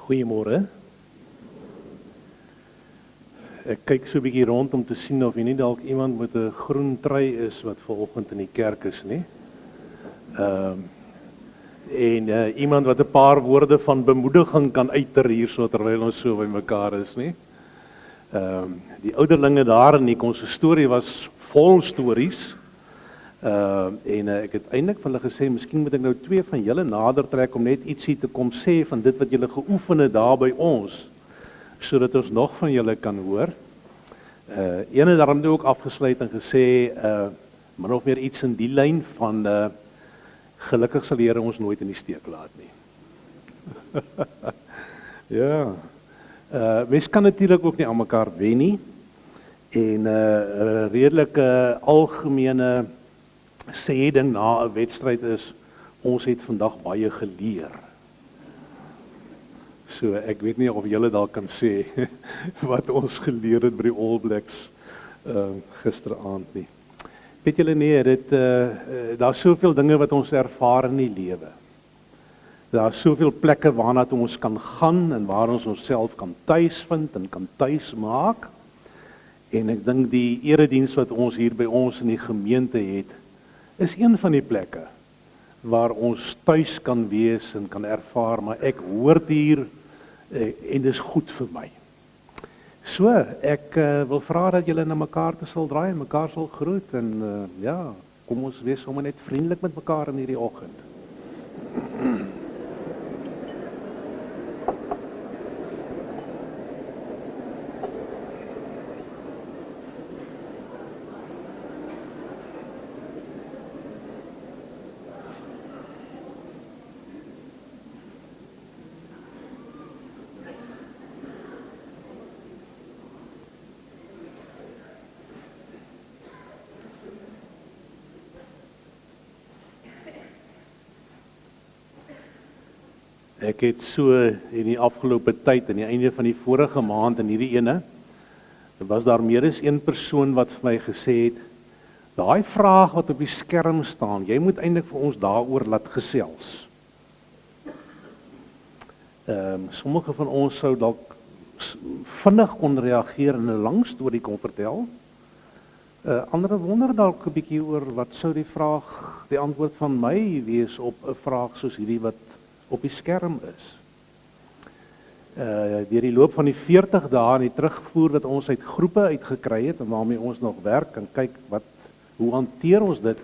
Goeiemôre. Ek kyk so 'n bietjie rond om te sien of hier nie dalk iemand met 'n groen trui is wat vanoggend in die kerk is nie. Iemand wat 'n paar woorde van bemoediging kan uiter hierso terwyl ons so by mekaar is nie. Die ouderlinge daar in die konsistorie was vol stories. Ek het eintlik vir hulle gesê, miskien moet ek nou 2 van julle nader trek om net ietsie te kom sê van dit wat julle geoefen het daar by ons, sodat ons nog van julle kan hoor. Een het daarom ook afgesluit en gesê, min of meer iets in die lyn van, gelukkig sal die Here ons nooit in die steek laat nie. Ja, mens kan natuurlik ook nie aan mekaar wen nie, en redelike algemene sê ding na 'n wedstryd is, ons het vandag baie geleer. So ek weet nie of julle dalk kan sê wat ons geleer het by die All Blacks gisteraand nie. Weet julle nie, daar's soveel dinge wat ons ervaar in die lewe. Daar's soveel plekke waarna toe ons kan gaan en waar ons onsself kan tuis vind en kan tuis maak. En ek dink die erediens wat ons hier by ons in die gemeente het, is een van die plekke waar ons tuis kan wees en kan ervaar, maar ek hoort hier en dis goed vir my. So, ek wil vra dat julle na mekaar te sal draai en mekaar sal groet en ja, kom ons wees sommer net vriendelik met mekaar in hierdie oggend. Ek het so in die afgelope tyd, aan die einde van die vorige maand en hierdie ene, was daar meer as een persoon wat vir my gesê het, daai vraag wat op die skerm staan, jy moet eintlik vir ons daaroor laat gesels. Sommige van ons sou dalk vinnig kon reageer en 'n lang storie kon vertel. Ander wonder dalk 'n bietjie oor wat sou die antwoord van my wees op 'n vraag soos hierdie wat op die skerm is. Deur die loop van die 40 dae en die terugvoer wat ons uit groepe uitgekry het en waarmee ons nog werk en kyk hoe hanteer ons dit,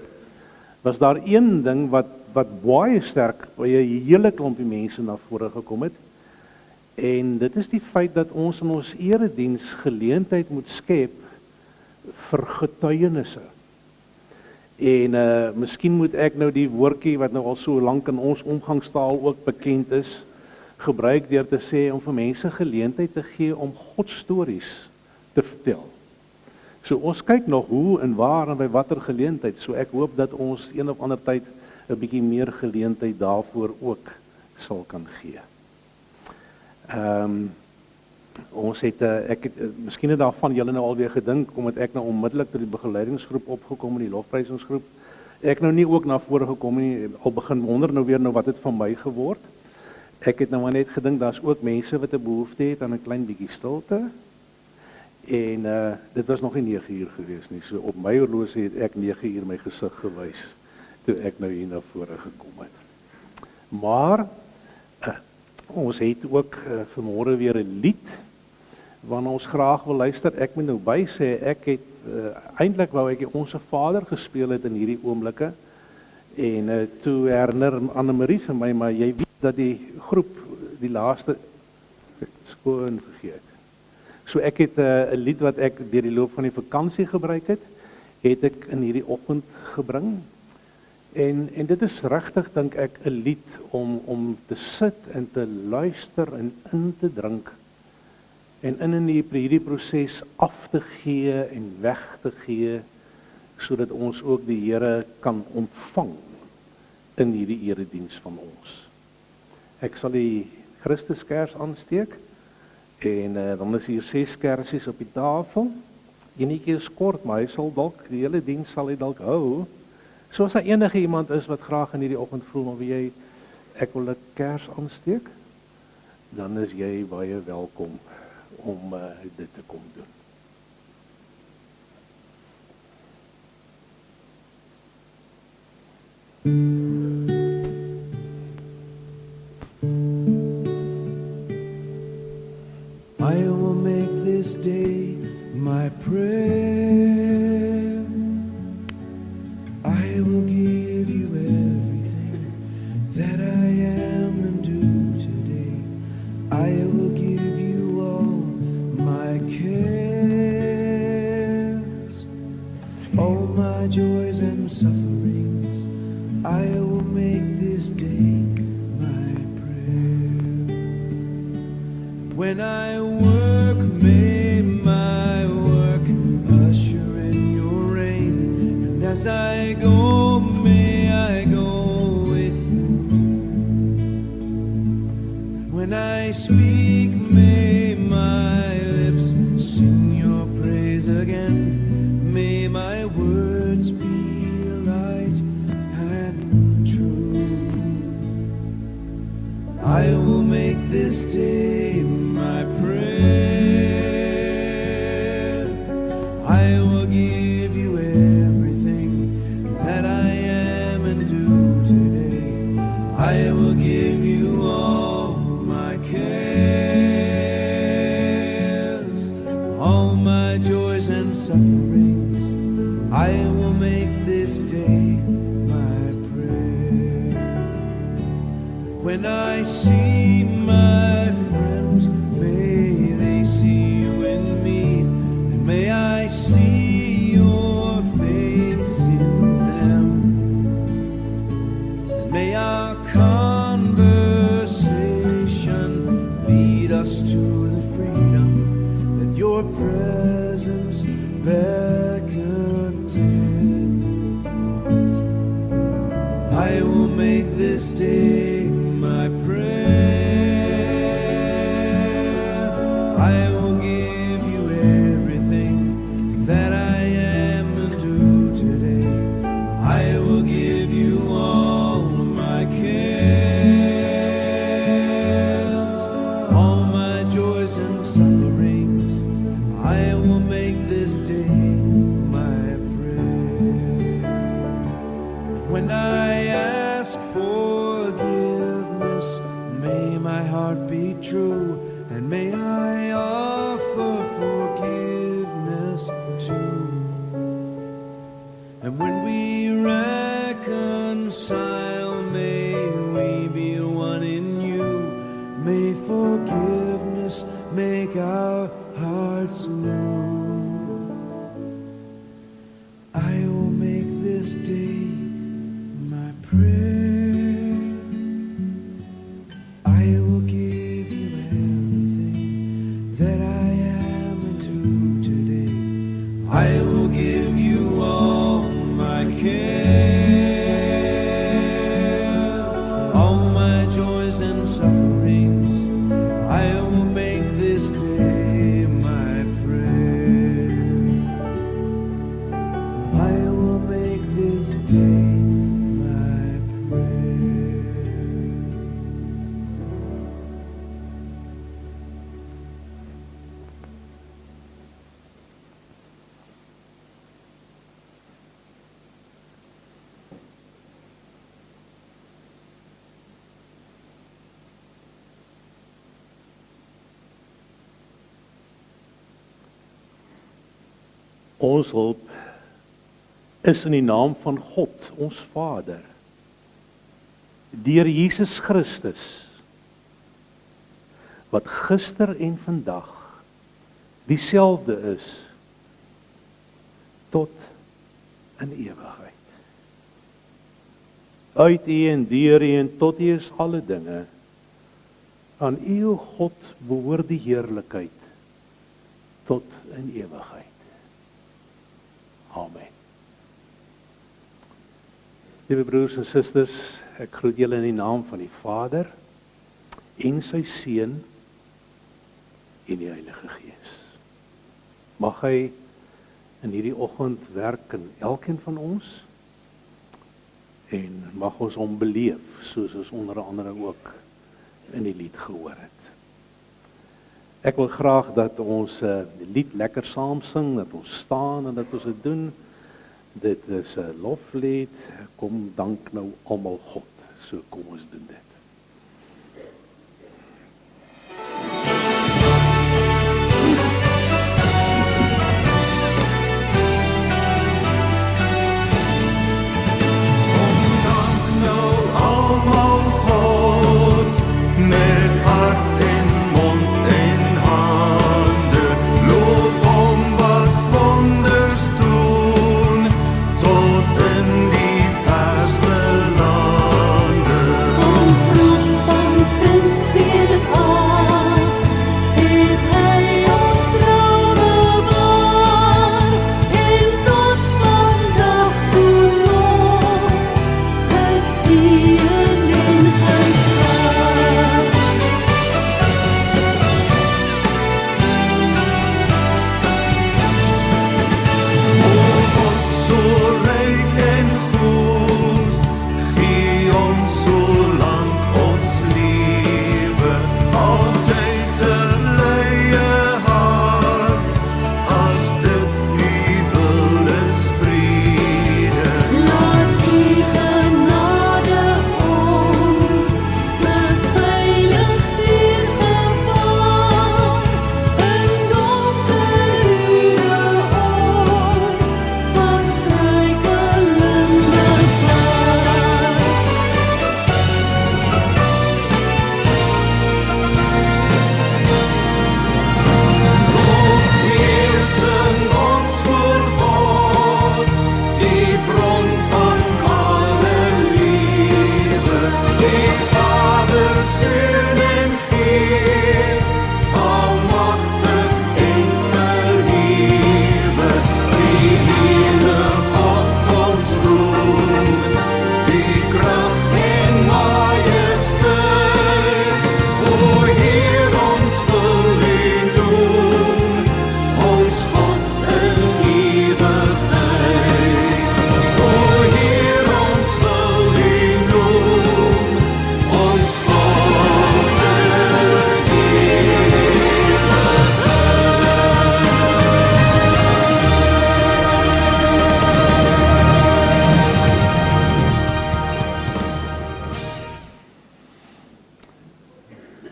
was daar een ding wat baie sterk by 'n hele klompie mense na vore gekom het. En dit is die feit dat ons in ons erediens geleentheid moet skep vir getuienisse. En miskien moet ek nou die woordjie wat nou al so lank in ons omgangstaal ook bekend is, gebruik deur te sê om vir mense geleentheid te gee om God stories te vertel. So ons kyk nog hoe en waar en by watter geleentheid, so ek hoop dat ons een of ander tyd 'n bietjie meer geleentheid daarvoor ook sal kan gee. Ons het, miskien het daarvan julle nou alweer gedink, omdat ek nou onmiddellik tot die begeleidingsgroep opgekom in die lofprysingsgroep, ek nou nie ook na vore gekom nie, al begin wonder nou weer wat het van my geword. Ek het nou maar net gedink, daar's ook mense wat 'n behoefte het aan 'n klein bietjie stilte, en dit was nog nie 9 uur gewees nie, so op my horlosie het ek 9 uur my gesig gewys, toe ek nou hier na vore gekom het. Maar, ons het ook vanmôre weer 'n lied waarna ons graag wil luister. Ek moet nou by sê, ek het eintlik wou ek Onse Vader gespeel het in hierdie oomblikke. En toe herinner Anne-Marie vir my, maar jy weet dat die groep die laaste skoon gegee het. So ek het 'n lied wat ek deur die loop van die vakansie gebruik het ek in hierdie oggend gebring. En dit is regtig, dink ek, 'n lied om te sit en te luister en in te drink en in hierdie proses af te gee en weg te gee, sodat ons ook die Here kan ontvang in hierdie erediens van ons. Ek sal die Christuskers aansteek en dan is hier 6 kersies op die tafel. Enetjie is kort, maar hy sal dalk die hele diens sal hy dalk hou. So as daar enige iemand is wat graag in hierdie oggend voel, maar ek wil 'n kers aansteek, dan is jy baie welkom om dit te kom doen. I will make this day my prayer. I will give you everything that I am and do today. I will give you all my cares, all my joys and sufferings. I will make this day my prayer. When I work, may my work usher in your reign, and as I go, may I go with you. When I speak, may my lips sing your praise again. May my words be light and true. I will make this day my prayer. I will give you everything that I am and do today. I will give you all my cares, all my joys and sufferings. I will make this day my prayer. When I see my friends, may they see you in me, and may I see your face in them. And may our conversation lead us to the freedom that your presence beckons in. I will make this day my prayer. I will give you everything that I am and do today. I will give you all my cares, all my joys and sufferings. I will make this day my prayer. When I ask forgiveness, may my heart be true, and may I offer forgiveness too. And when we reconcile, may we be one in you. May forgiveness make our hearts new. I will make this day my prayer. I will give you everything that I am and do today. I will give you all my cares, all my joys and sufferings. I will make this day my prayer. I will make this day my prayer. Ons hulp is in die naam van God, ons Vader, deur Jesus Christus, wat gister en vandag dieselfde is, tot in ewigheid. Uit U en deur U en tot U is alle dinge. Aan U, o God, behoort die heerlikheid tot in ewigheid. Amen. Liewe broers en susters, ek groet julle in die naam van die Vader en sy Seun en die Heilige Gees. Mag hy in hierdie oggend werk in elkeen van ons en mag ons hom beleef soos ons onder andere ook in die lied gehoor het. Ek wil graag dat ons die lied lekker saam sing, dat ons staan en dat ons dit doen. Dit is 'n loflied. Kom dank nou almal God. So kom ons doen dit.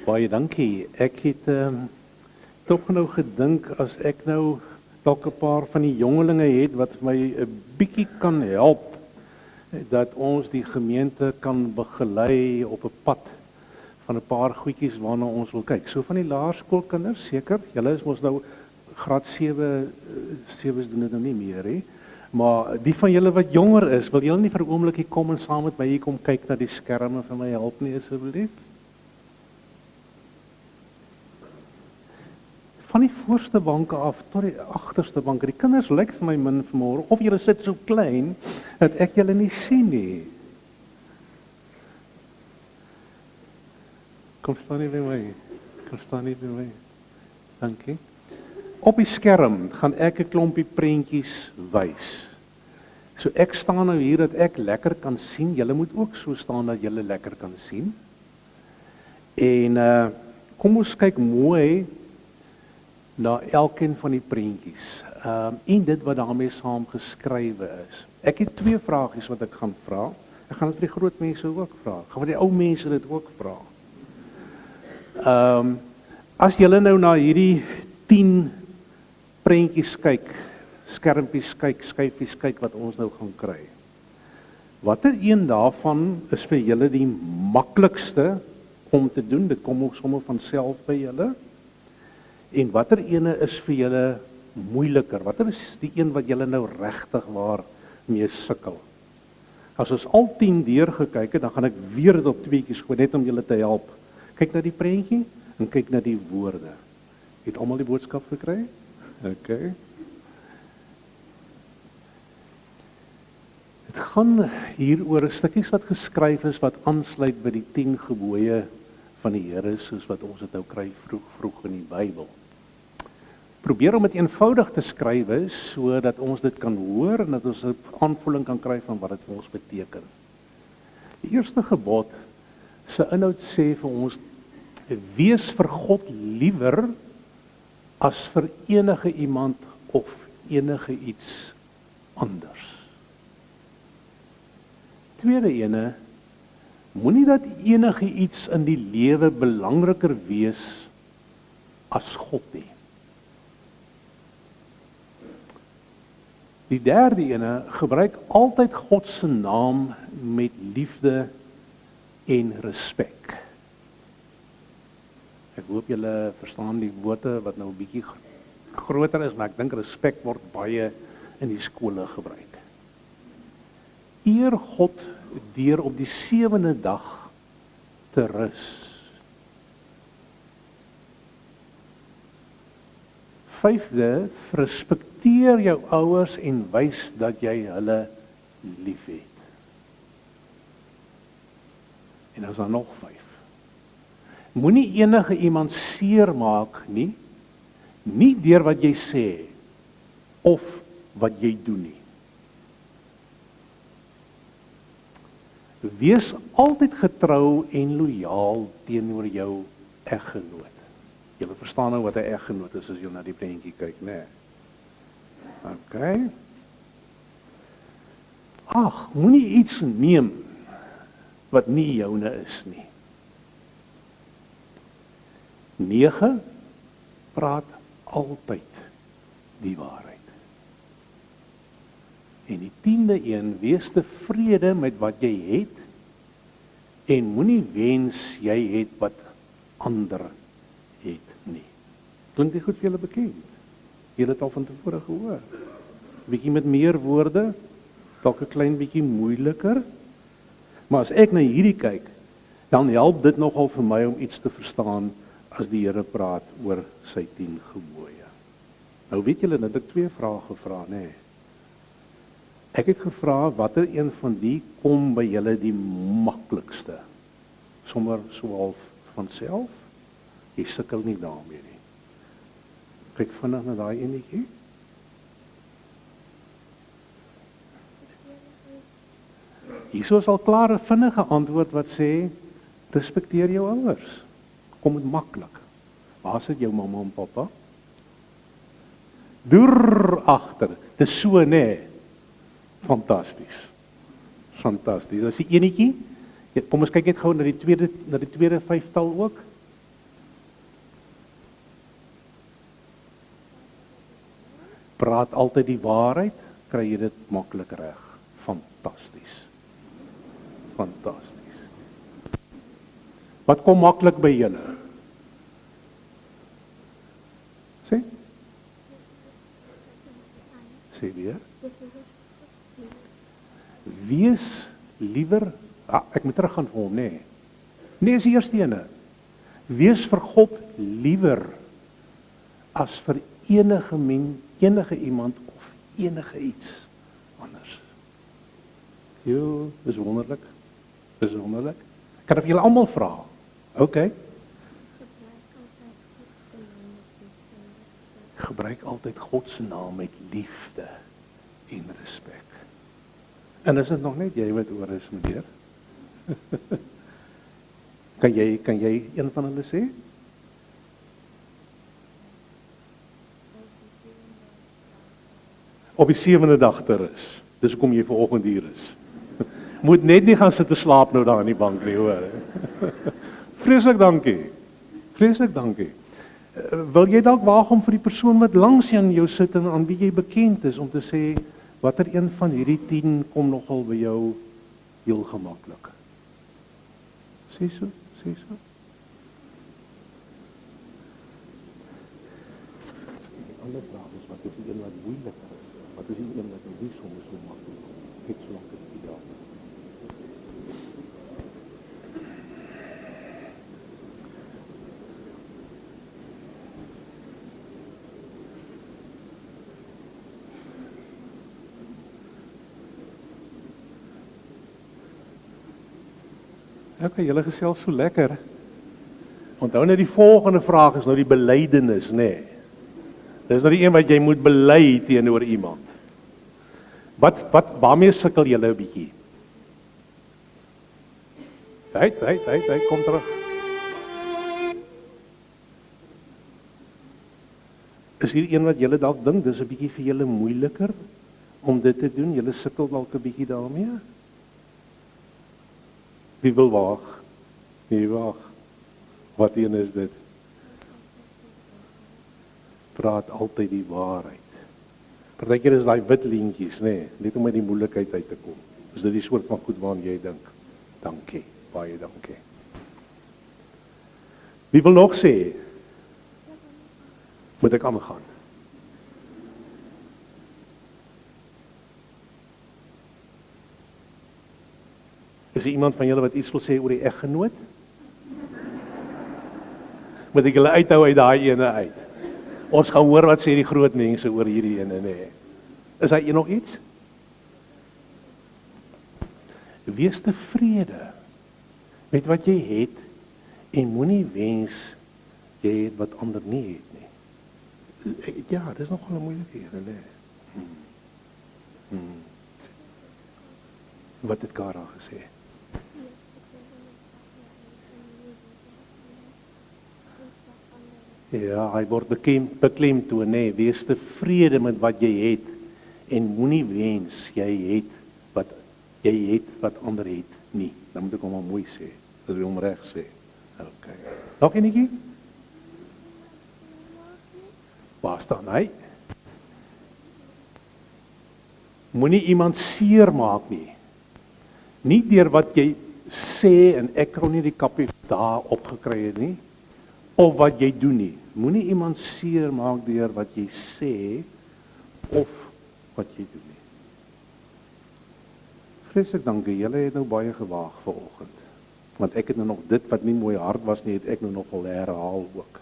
Baie dankie. Ek het tog nou gedink as ek nou dalk 'n paar van die jongelinge het wat my 'n bietjie kan help dat ons die gemeente kan begelei op 'n pad van 'n paar goedjies waarna ons wil kyk. So van die laerskoolkinders, seker, julle is mos nou graad 7 7's doen dit nou nie meer hè. Maar die van julle wat jonger is, wil julle nie vir 'n oombliekie kom en saam met my hier kom kyk na die skerme vir my help nie asseblief? Van die voorste banke af tot die agterste banke. Die kinders lyk vir my min vanmôre of julle sit so klein dat ek julle nie sien nie. Kom staan hier by my. Kom staan hier by my. Dankie. Op die skerm gaan ek 'n klompie prentjies wys. So ek staan nou hier dat ek lekker kan sien. Julle moet ook so staan dat julle lekker kan sien. En kom ons kyk mooi na elkeen van die prentjies. En dit wat daarmee saam geskrywe is. Ek het 2 vragies wat ek gaan vra. Ek gaan dit vir die groot mense ook vra. Ek gaan vir die ou mense dit ook vra. As julle nou na hierdie 10 prentjies kyk, skermpies kyk, skyfies kyk wat ons nou gaan kry. Watter een daarvan is vir julle die maklikste om te doen? Dit kom ook sommer van self by julle. En watter ene is vir julle moeiliker? Watter is die een wat julle nou regtig waar mee sukkel? As ons al 10 deurgekyk het, dan gaan ek weer dit op 2tjies gooi net om julle te help. Kyk na die prentjie en kyk na die woorde. Het almal die boodskap gekry? Okay. Dit gaan hier oor stukkies wat geskryf is wat aansluit by die 10 gebooie van die Here soos wat ons dit nou kry vroeg in die Bybel. Probeer om dit eenvoudig te skryf sodat ons dit kan hoor en dat ons 'n aanvoeling kan kry van wat dit vir ons beteken. Die eerste gebod se inhoud sê vir ons: wees vir God liewer as vir enige iemand of enige iets anders. Tweede ene, moenie dat enige iets in die lewe belangriker wees as God nie. Die derde ene, gebruik altyd God se naam met liefde en respek. Ek hoop julle verstaan die woorde wat nou 'n bietjie groter is, maar ek dink respek word baie in die skole gebruik. Eer God deur op die 7de dag te rus. 5de, respekteer jou ouers en wys dat jy hulle liefhet. En dan is daar nog 5. Moenie enige iemand seermaak nie, nie deur wat jy sê of wat jy doen nie. Wees altyd getrou en lojaal teenoor jou eggenoot. Julle verstaan nou wat 'n eggenoot is as jy na die prentjie kyk, né? OK. Ag, moenie iets neem wat nie joune is nie. 9. Praat altyd die waarheid. En die 10de een, wees tevrede met wat jy het en moenie wens jy het wat ander het nie. Klink dit goed vir julle bekend? Julle het al van tevore gehoor. Bietjie met meer woorde, dalk 'n klein bietjie moeiliker. Maar as ek na hierdie kyk, dan help dit nogal vir my om iets te verstaan as die Here praat oor sy 10 gebooie. Nou weet julle, dat ek 2 vrae gevra, nê? Ek het gevra watter een van die kom by julle die maklikste. Sommer so half van self. Jy sukkel nie daarmee nie. Kyk vinnig na daai enetjie. Hierso is al klaar 'n vinnige antwoord wat sê respekteer jou ouers. Kom dit maklik. Waar sit jou mamma en pappa? Deur agter. Dis so, nê? Fantasties. Fantasties. Dis die enetjie. Kom ons kyk net gou na die tweede 5-tal ook. Praat altyd die waarheid, kry jy dit maklik reg. Fantasties. Fantasties. Wat kom maklik by julle? Sê? Sê weer. Wees liewer, ek moet teruggaan vir hom, nê. Nee, is die eerste ene. Wees vir God liewer as vir enige iemand of enige iets anders. Jo, dis wonderlik. Dis wonderlik. Kan ek vir julle almal vra? OK. Gebruik altyd God se naam met liefde en respek. En is dit nog net jy wat oor is, meneer? Kan jy een van hulle sê? Op die 7de dag te rus. Dis hoekom jy vanoggend hier is. Moet net nie gaan sit te slaap nou daar in die bank nie, hoor. Vreeslik dankie. Vreeslik dankie. Wil jy dalk waag om vir die persoon wat langs aan jou sit en aan wie jy bekend is om te sê watter een van hierdie 10 kom nogal by jou heel gemaklik? Sê so, sê so. Die ander vraag is, wat is die een wat moeilik is? Wat is die een wat nie soms so maklik is? Kyk so lank as die dag. Okay, julle gesels so lekker. Onthou net die volgende vraag is nou die belydenis, nê. Dis nou die een wat jy moet bely teenoor iemand. Waarmee sukkel julle 'n bietjie? Hy kom terug. Is hier een wat julle dalk dink, dis 'n bietjie vir julle moeiliker om dit te doen? Julle sukkel dalk 'n bietjie daarmee? Wie wil waag? Nee, waag. Wat een is dit? Praat altyd die waarheid. Partykeer is daai wit lintjies, nê, net om uit die moeilikheid uit te kom. Is dit die soort van goed waaraan jy dink? Dankie, baie dankie. Wie wil nog sê? Moet ek aangaan? Is er iemand van julle wat iets wil sê oor die eggenoot? Moet ek julle uithou uit daai ene uit? Ons gaan hoor wat sê die groot mense oor hierdie ene, nê. Is daar nog iets? Wees tevrede met wat jy het en moenie wens jy het wat ander nie het nie. Ja, dis nogal 'n moeilike een, nê. Wat het Kara gesê? Ja, hy word beklemtoon, nê, wees tevrede met wat jy het en moenie wens jy het wat ander het nie. Dan moet ek hom maar mooi sê, as ek hom reg sê. Okay. Nog enetjie? Waar staan hy? Moenie iemand seermaak nie. Nie deur wat jy sê en ek kon nie die kapie daar opgekry het nie, of wat jy doen nie. Moenie iemand seermaak deur wat jy sê of wat jy doen nie. Vreeslik dankie, julle het nou baie gewaag vanoggend. Want ek het nou nog dit wat nie mooi hard was nie, het ek nou nogal herhaal ook.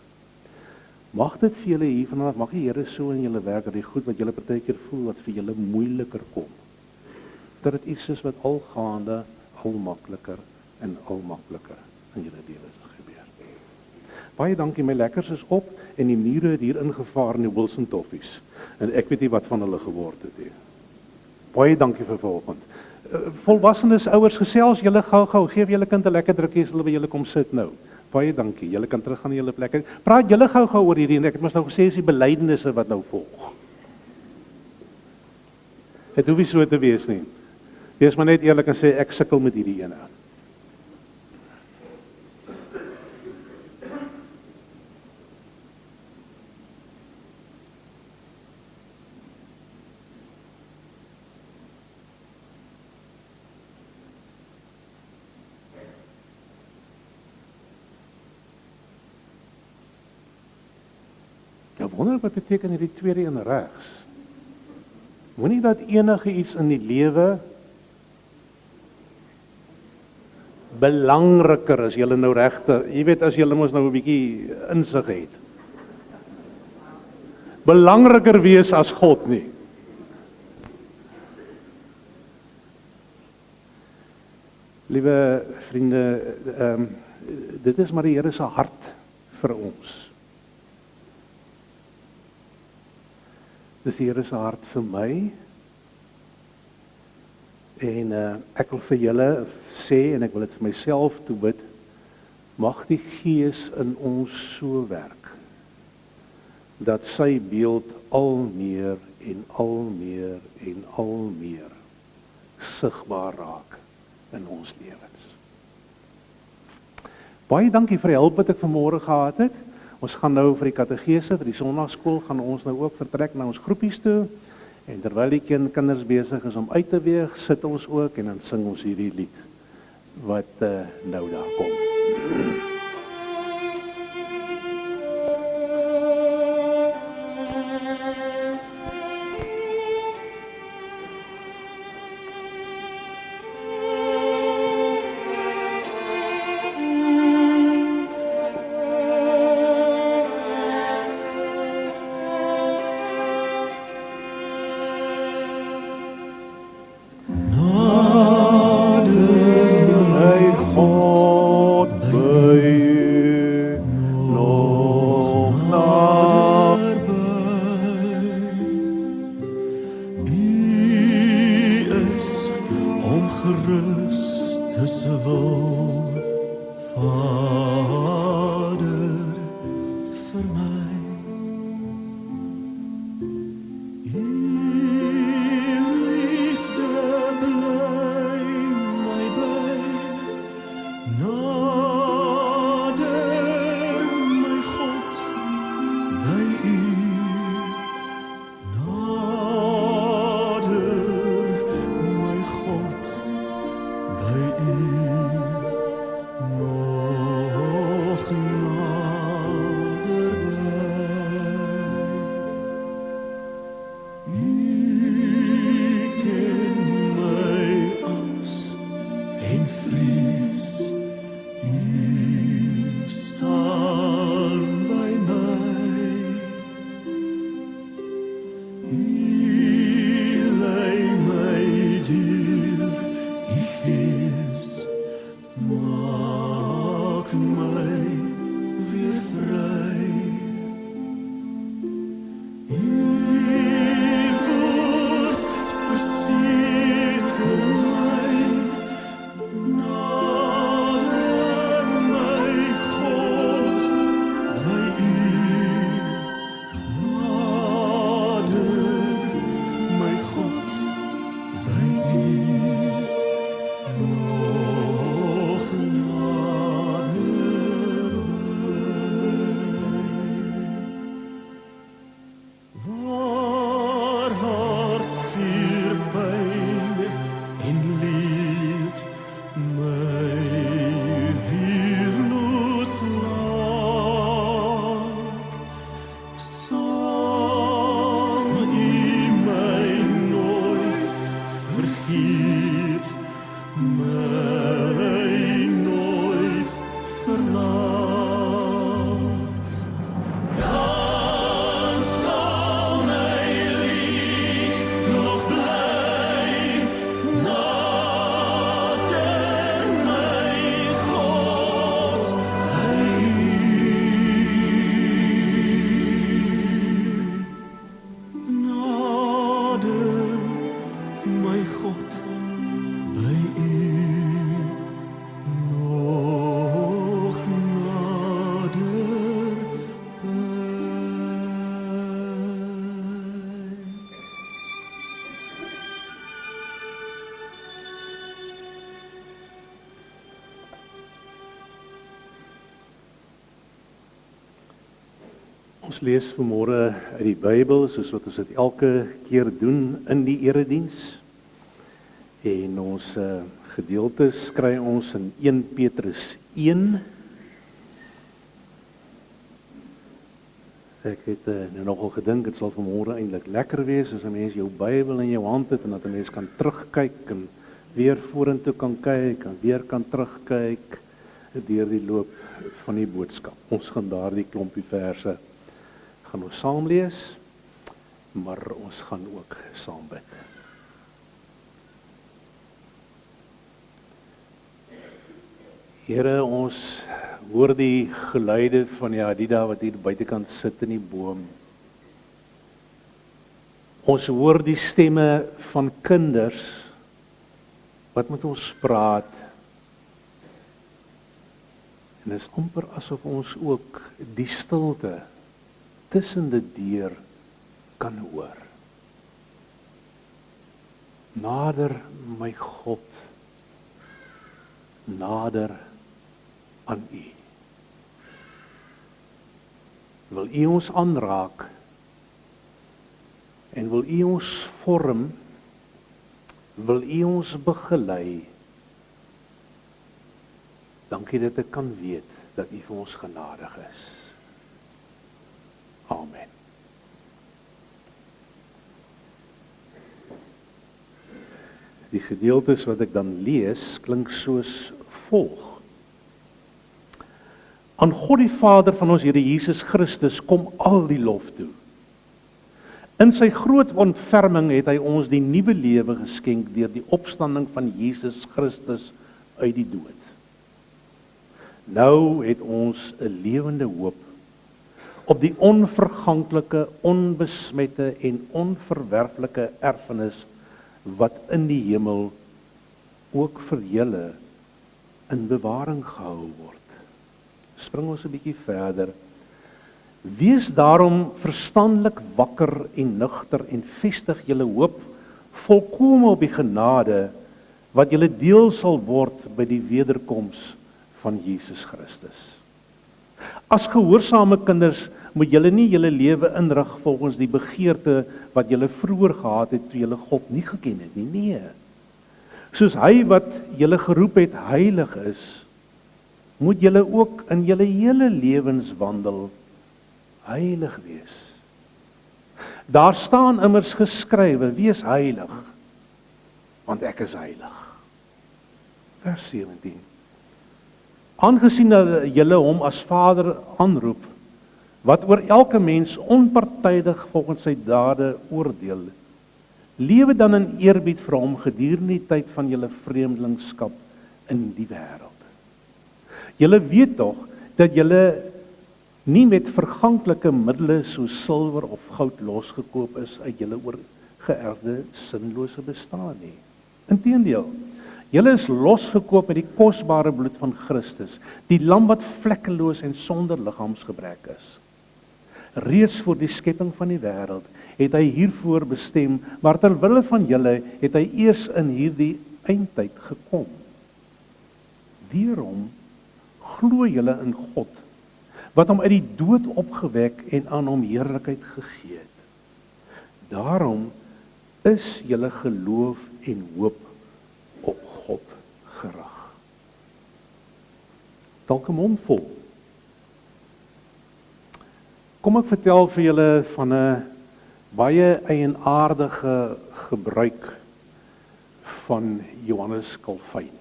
Mag dit vir julle hier vanaf, mag die Here so in julle werk dat die goed wat julle partykeer voel wat vir julle moeiliker kom, dat dit iets is wat algaande al makliker en al makliker in julle lewe sal gebeur. Baie dankie, my lekkers is op en die mure het hier ingevaar in die Wilson Toffies en ek weet nie wat van hulle geword het nie. Baie dankie vir vanoggend. Volwassenes, ouers, gesels julle gou-gou, gee julle kind 'n lekker drukkie as hulle by julle kom sit nou. Baie dankie. Julle kan teruggaan na julle plekke. Praat julle gou-gou oor hierdie en ek het mos nou gesê is die belydenisse wat nou volg. Dit hoef nie so te wees nie. Wees maar net eerlik en sê ek sukkel met hierdie ene. Ek wonder wat beteken hierdie tweede een regs. Moenie dat enige iets in die lewe belangriker is, julle nou regte, jy weet as julle mos nou 'n bietjie insig het. Belangriker wees as God nie. Liewe vriende, dit is maar die Here se hart vir ons. Dis die Here se hart vir my. En ek wil vir julle sê en ek wil dit vir myself toebid, mag die Gees in ons so werk dat sy beeld al meer en al meer en al meer sigbaar raak in ons lewens. Baie dankie vir die hulp wat ek vanmôre gehad het. Ons gaan nou vir die katedese, vir die sonnaarskool gaan ons nou ook vertrek na ons groepies toe. En terwyl die kinders besig is om uit te weeg, sit ons ook en dan sing ons hierdie lied wat nou daar kom. Nader my God by Ons lees vanmôre uit die Bybel, soos wat ons dit elke keer doen in die erediens. En ons gedeeltes kry ons in 1 Petrus 1. Ek het nou nogal gedink, dit sal vanmôre eintlik lekker wees as 'n mens jou Bybel in jou hand het en dat 'n mens kan terugkyk en weer vorentoe kan kyk en weer kan terugkyk deur die loop van die boodskap. Ons gaan daardie klompie verse gaan ons saam lees, maar ons gaan ook saam bid. Here, ons hoor die geluide van die Adida wat hier buitekant sit in die boom. Ons hoor die stemme van kinders wat met ons praat. En dit is amper asof ons ook die stilte tussen die deur kan hoor. Nader, my God, nader aan U. Wil U ons aanraak en wil U ons vorm, wil U ons begelei. Dankie dat ek kan weet dat U vir ons genadig is. Amen. Die gedeeltes wat ek dan lees, klink soos volg. Aan God die Vader van ons Here Jesus Christus kom al die lof toe. In sy groot ontferming het hy ons die nuwe lewe geskenk deur die opstanding van Jesus Christus uit die dood. Nou het ons 'n lewende hoop op die onverganklike, onbesmette en onverwerflike erfenis wat in die hemel ook vir julle in bewaring gehou word. Spring ons 'n bietjie verder. Wees daarom verstandelik wakker en nugter en vestig julle hoop volkome op die genade wat julle deel sal word by die wederkoms van Jesus Christus. As gehoorsame kinders moet julle nie julle lewe inrig volgens die begeerte wat julle vroeër gehad het toe julle God nie geken het nie. Nee. Soos hy wat julle geroep het heilig is, moet julle ook in julle hele lewenswandel heilig wees. Daar staan immers geskrywe, wees heilig, want ek is heilig. Vers 17. Aangesien julle hom as Vader aanroep, wat oor elke mens onpartydig volgens sy dade oordeel, lewe dan in eerbied vir hom gedurende die tyd van julle vreemdelingskap in die wêreld. Julle weet tog dat julle nie met verganklike middele soos silwer of goud losgekoop is uit julle oorgeërfde sinlose bestaan nie. Inteendeel, julle is losgekoop met die kosbare bloed van Christus, die lam wat vlekkeloos en sonder liggaamsgebrek is. Reeds voor die skepping van die wêreld het hy hiervoor bestem, maar ter wille van julle het hy eers in hierdie eindtyd gekom. Weerom glo julle in God, wat hom uit die dood opgewek en aan hom heerlikheid gegee het. Daarom is julle geloof en hoop op God gerig. Dalk 'n mond vol. Kom ek vertel vir julle van 'n baie eienaardige gebruik van Johannes Calvin.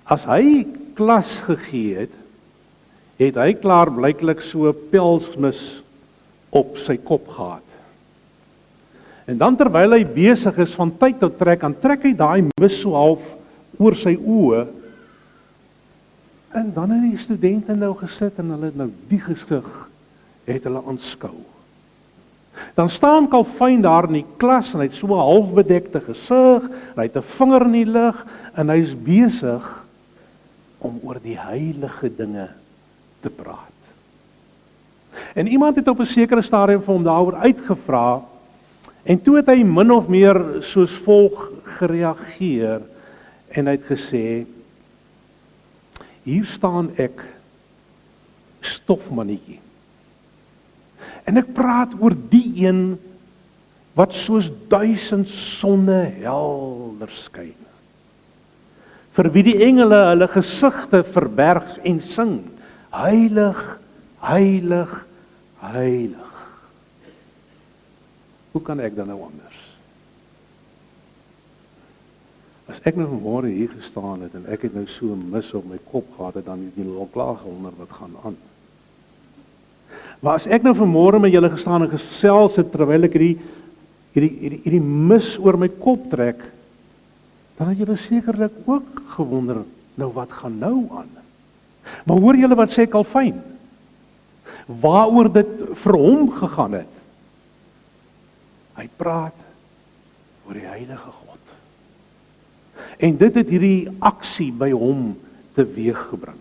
As hy klas gegee het hy klaarblyklik so 'n pelsmis op sy kop gehad. En dan terwyl hy besig is van tyd tot trek, dan trek hy daai mis so half oor sy oë. En dan het die studente nou gesit en hulle het nou die gesig het hulle aanskou. Dan staan Calvin daar in die klas en hy het so 'n halfbedekte gesig, hy het 'n vinger in die lug en hy's besig om oor die heilige dinge te praat. En iemand het op 'n sekere stadium vir hom daaroor uitgevra en toe het hy min of meer soos volg gereageer en hy het gesê: "Hier staan ek, stofmannetjie, En ek praat oor die een wat soos 1000 sonne helder skyn. Vir wie die engele hulle gesigte verberg en sing, heilig, heilig, heilig. Hoe kan ek dan nou anders? As ek nou vanmôre hier gestaan het en ek het nou so 'n mis op my kop gehad het, dan het jy al klaar gewonder wat gaan aan. Maar as ek nou vanmôre met julle gestaan en gesels het terwyl ek hierdie mis oor my kop trek, dan het julle sekerlik ook gewonder, nou wat gaan nou aan? Maar hoor julle wat sê Calvin? Waaroor dit vir hom gegaan het? Hy praat oor die heilige God. En dit het hierdie aksie by hom teweeggebring.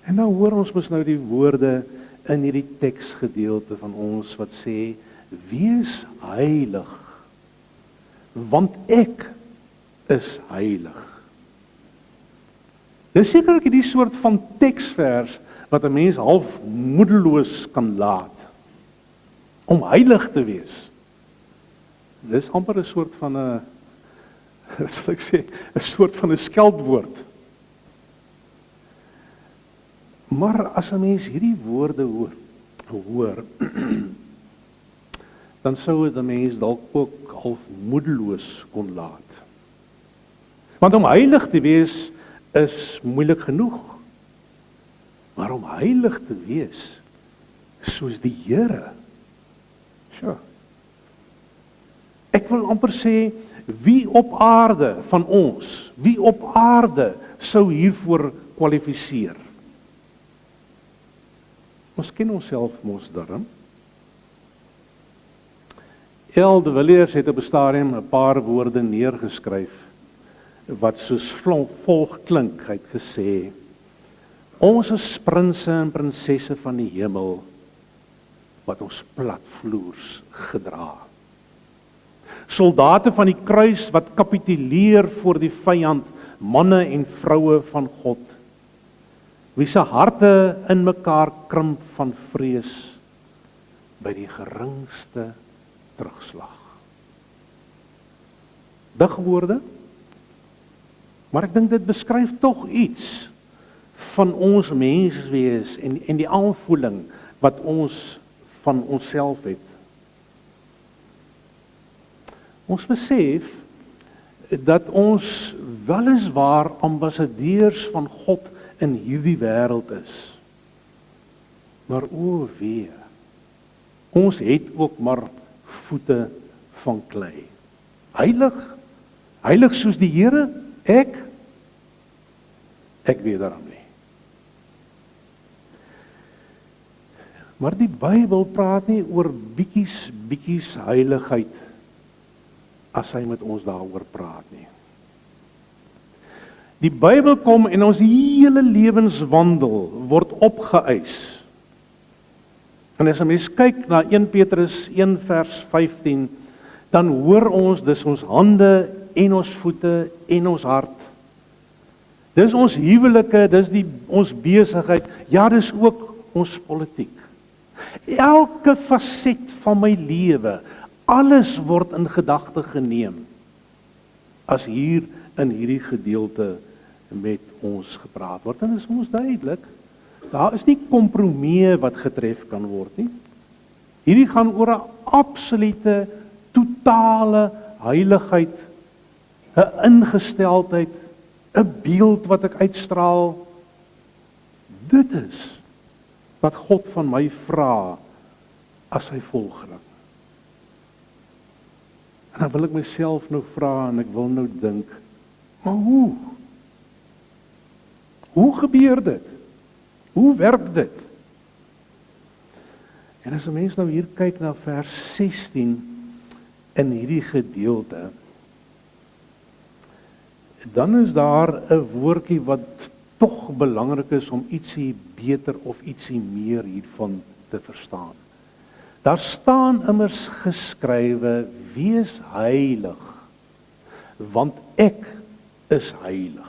En nou hoor ons mos nou die woorde in hierdie teksgedeelte van ons wat sê, wees heilig, want ek is heilig. Dis sekerlik hierdie soort van teksvers wat 'n mens half moedeloos kan laat, om heilig te wees. Dis amper 'n soort van 'n, sal ek sê, 'n soort van 'n skeldwoord. Maar as 'n mens hierdie woorde hoor, dan sou dit 'n mens dalk ook half moedeloos kon laat. Want om heilig te wees is moeilik genoeg. Maar om heilig te wees soos die Here. Sjoe. Ek wil amper sê, wie op aarde van ons, wie op aarde sou hiervoor kwalifiseer? Ons ken onsself mos darm. El de Villiers het op 'n stadium 'n paar woorde neergeskryf wat soos volg klink. Hy het gesê: ons is prinse en prinsesse van die hemel wat ons platvloers gedra. Soldate van die kruis wat kapituleer voor die vyand, manne en vroue van God, wie se harte in mekaar krimp van vrees by die geringste terugslag. Digwoorde, maar ek dink dit beskryf tog iets van ons menswees en die aanvoeling wat ons van onsself het. Ons besef dat ons weliswaar ambassadeurs van God in hierdie wêreld is. Maar o wee, ons het ook maar voete van klei. Heilig soos die Here, ek weet daarom nie. Maar die Bybel praat nie oor bietjies heiligheid as hy met ons daaroor praat nie. Die Bybel kom en ons hele lewenswandel word opgeëis. En as 'n mens kyk na 1 Petrus 1 vers 15, dan hoor ons dis ons hande en ons voete en ons hart. Dis ons huwelike, dis ons besigheid, ja, dis ook ons politiek. Elke faset van my lewe, alles word in gedagte geneem as hier in hierdie gedeelte met ons gepraat word. En dit is ons duidelik, daar is nie kompromie wat getref kan word nie. Hierdie gaan oor 'n absolute, totale heiligheid, 'n ingesteldheid, 'n beeld wat ek uitstraal. Dit is wat God van my vra as hy volgeling. En dan wil ek myself nou vra en ek wil nou dink, maar hoe? Hoe gebeur dit? Hoe werk dit? En as 'n mens nou hier kyk na vers 16 in hierdie gedeelte, dan is daar 'n woordjie wat tog belangrik is om ietsie beter of ietsie meer hiervan te verstaan. Daar staan immers geskrywe, wees heilig, want ek is heilig.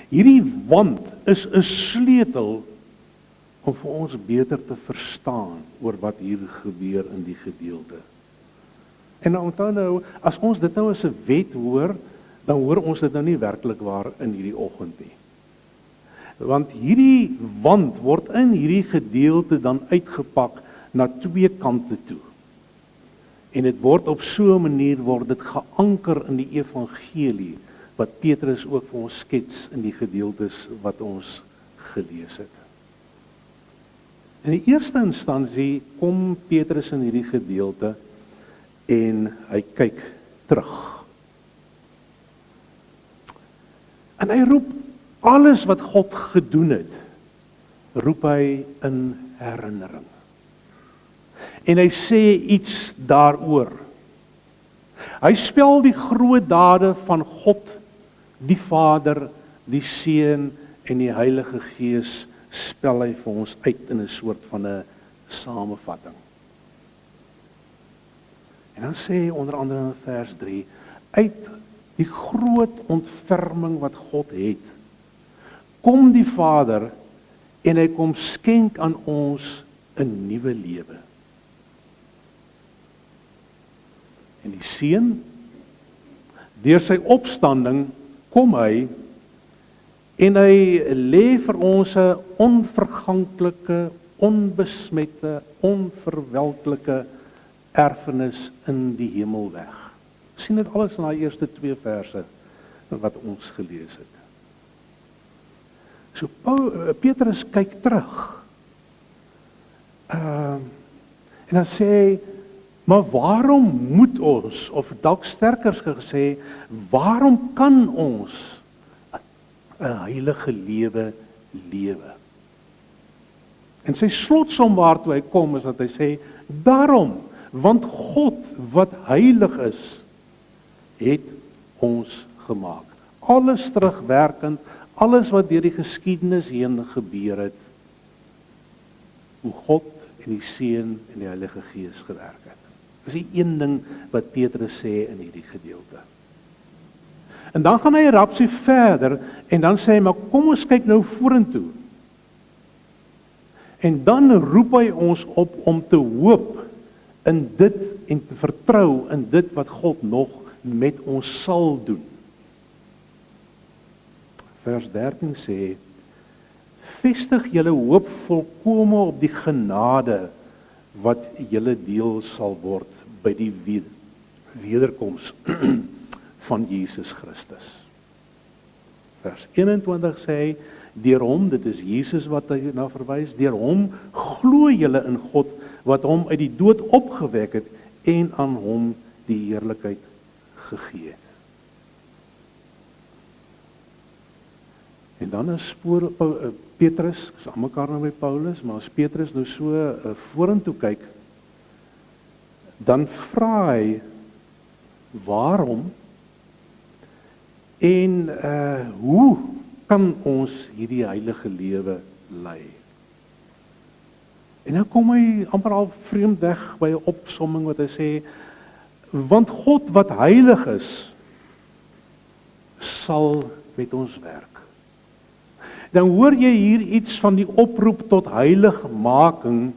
Hierdie want is 'n sleutel om vir ons beter te verstaan oor wat hier gebeur in die gedeelte. En nou onthou nou, as ons dit nou as 'n wet hoor, dan hoor ons dit nou nie werklik waar in hierdie oggend nie. Want hierdie wand word in hierdie gedeelte dan uitgepak na twee kante toe. En dit word op so 'n manier word dit geanker in die evangelie wat Petrus ook vir ons skets in die gedeeltes wat ons gelees het. In die eerste instansie kom Petrus in hierdie gedeelte en hy kyk terug. En hy roep alles wat God gedoen het, roep hy in herinnering. En hy sê iets daaroor. Hy spel die groot dade van God, die Vader, die Seun en die Heilige Gees, spel hy vir ons uit in 'n soort van 'n samevatting. En dan sê hy onder andere in vers 3, uit die groot ontferming wat God het, kom die Vader en hy kom skenk aan ons 'n nuwe lewe. En die Seun, deur sy opstanding, kom hy en hy lê vir ons 'n onverganklike, onbesmette, onverwelklike erfenis in die hemel weg. Sien dit alles in daai eerste 2 verse wat ons gelees het. So Petrus kyk terug. En dan sê hy, maar waarom moet ons, of dalk sterker gesê, waarom kan ons 'n heilige lewe lewe? En sy slotsom waartoe hy kom is dat hy sê, daarom, want God wat heilig is, het ons gemaak. Alles terugwerkend, alles wat deur die geskiedenis heen gebeur het, hoe God en die Seun en die Heilige Gees gewerk het. Dis die een ding wat Petrus sê in hierdie gedeelte. En dan gaan hy 'n rapsie verder en dan sê hy, maar kom ons kyk nou vorentoe. En dan roep hy ons op om te hoop in dit en te vertrou in dit wat God nog met ons sal doen. Vers 13 sê, vestig julle hoop volkome op die genade wat julle deel sal word by die wederkoms van Jesus Christus. Vers 21 sê hy, deur hom, dit is Jesus wat hy na verwys, deur hom glo julle in God wat hom uit die dood opgewek het en aan hom die heerlikheid gegee het. En dan is Petrus, is aan mekaar nou by Paulus, maar as Petrus nou so vorentoe kyk, dan vra hy, waarom en hoe kan ons hierdie heilige lewe lei? En dan kom hy amper al vreemd weg by 'n opsomming wat hy sê, want God wat heilig is, sal met ons werk. Dan hoor jy hier iets van die oproep tot heiligmaking,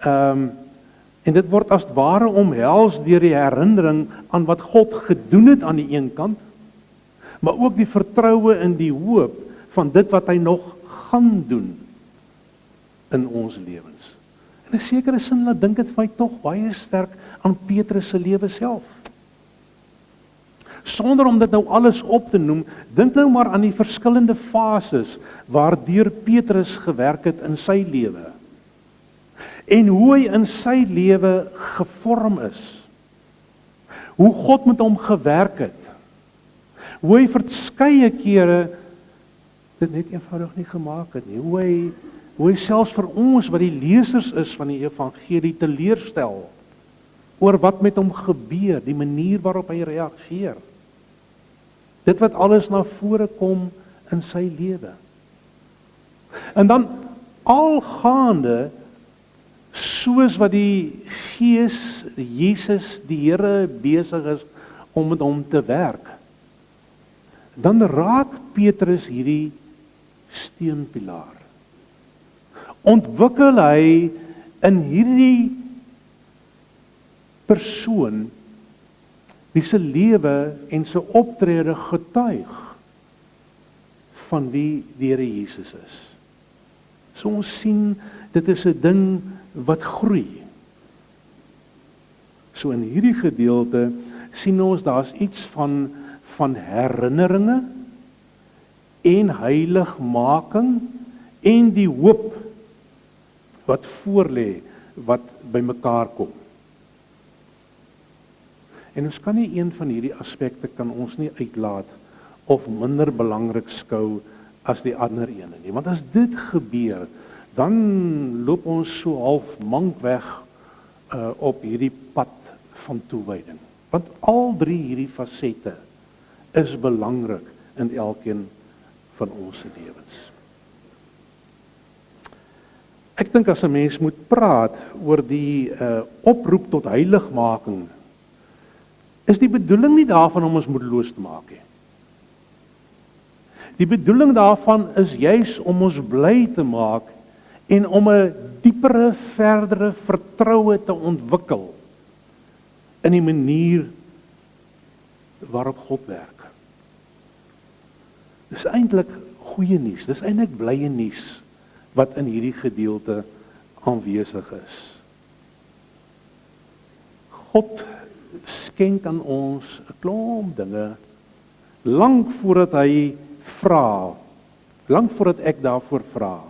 en dit word as ware omhels deur die herinnering aan wat God gedoen het aan die een kant, maar ook die vertroue in die hoop van dit wat hy nog gaan doen in ons lewens. In 'n sekere sin laat dink dit vir my tog baie sterk aan Petrus se lewe self. Sonder om dit nou alles op te noem, dink nou maar aan die verskillende fases waardeur Petrus gewerk het in sy lewe. En hoe hy in sy lewe gevorm is. Hoe God met hom gewerk het. Hoe hy verskeie kere dit net eenvoudig nie gemaak het nie. Hoe hy selfs vir ons wat die lesers is van die evangelie teleurstel oor wat met hom gebeur, die manier waarop hy reageer. Dit wat alles na vore kom in sy lewe. En dan algaande, soos wat die Gees, Jesus, die Here besig is om met hom te werk, dan raak Petrus hierdie steunpilaar. ontwikkel hy in hierdie persoon wie se lewe en sy optrede getuig van wie die Here Jesus is. So ons sien, dit is 'n ding wat groei. So in hierdie gedeelte sien ons daar's iets van herinneringe en heiligmaking en die hoop wat voorlê, wat bymekaar kom. En ons kan nie een van hierdie aspekte kan ons nie uitlaat of minder belangrik skou as die ander ene nie. Want as dit gebeur, dan loop ons so half mank weg op hierdie pad van toewyding. Want al drie hierdie fasette is belangrik in elkeen van ons se lewens. Ek dink as 'n mens moet praat oor die oproep tot heiligmaking, is die bedoeling nie daarvan om ons moedeloos te maak nie. Die bedoeling daarvan is juis om ons bly te maak en om 'n diepere, verdere vertroue te ontwikkel in die manier waarop God werk. Dis eintlik goeie nuus, dis eintlik blye nuus wat in hierdie gedeelte aanwesig is. God skenk aan ons 'n klomp dinge lank voordat hy vra, lank voordat ek daarvoor vra.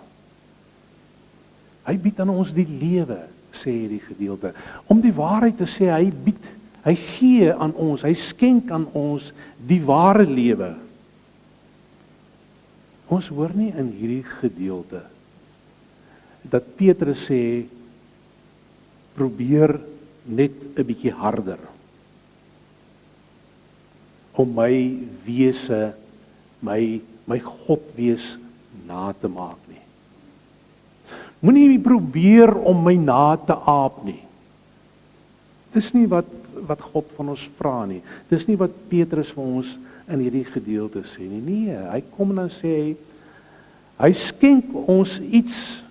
Hy bied aan ons die lewe, sê hierdie gedeelte. Om die waarheid te sê, hy gee aan ons, hy skenk aan ons die ware lewe. Ons hoor nie in hierdie gedeelte dat Petrus sê, probeer net 'n bietjie harder om my wese, my God wees na te maak nie. Moenie probeer om my na te aap nie. Dis nie wat God van ons vra nie. Dis nie wat Petrus vir ons in hierdie gedeelte sê nie. Nee, hy kom en dan sê hy skenk ons iets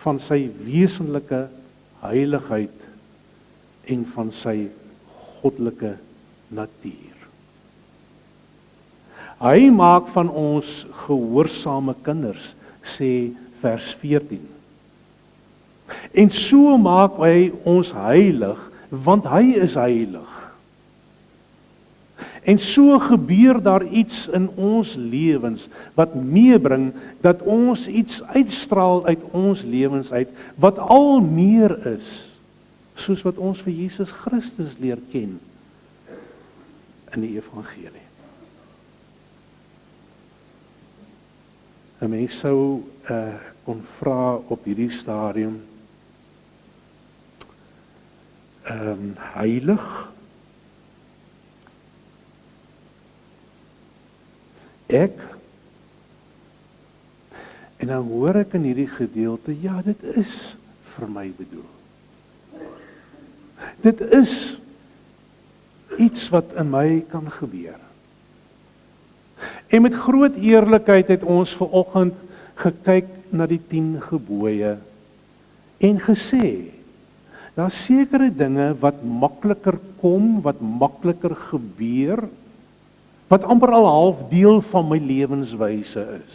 van sy wesenlike heiligheid en van sy goddelike natuur. Hy maak van ons gehoorsame kinders, sê vers 14. En so maak hy ons heilig, want hy is heilig. En so gebeur daar iets in ons lewens wat meebring dat ons iets uitstraal uit ons lewens uit wat al meer is soos wat ons vir Jesus Christus leer ken in die evangelie. 'n Mens sou kon vra op hierdie stadium, heilig, ek, en dan hoor ek in hierdie gedeelte, ja, dit is vir my bedoel. Dit is iets wat in my kan gebeur. En met groot eerlikheid het ons vanoggend gekyk na die 10 gebooie en gesê, daar's sekere dinge wat makliker kom, wat makliker gebeur, wat amper al half deel van my lewenswyse is.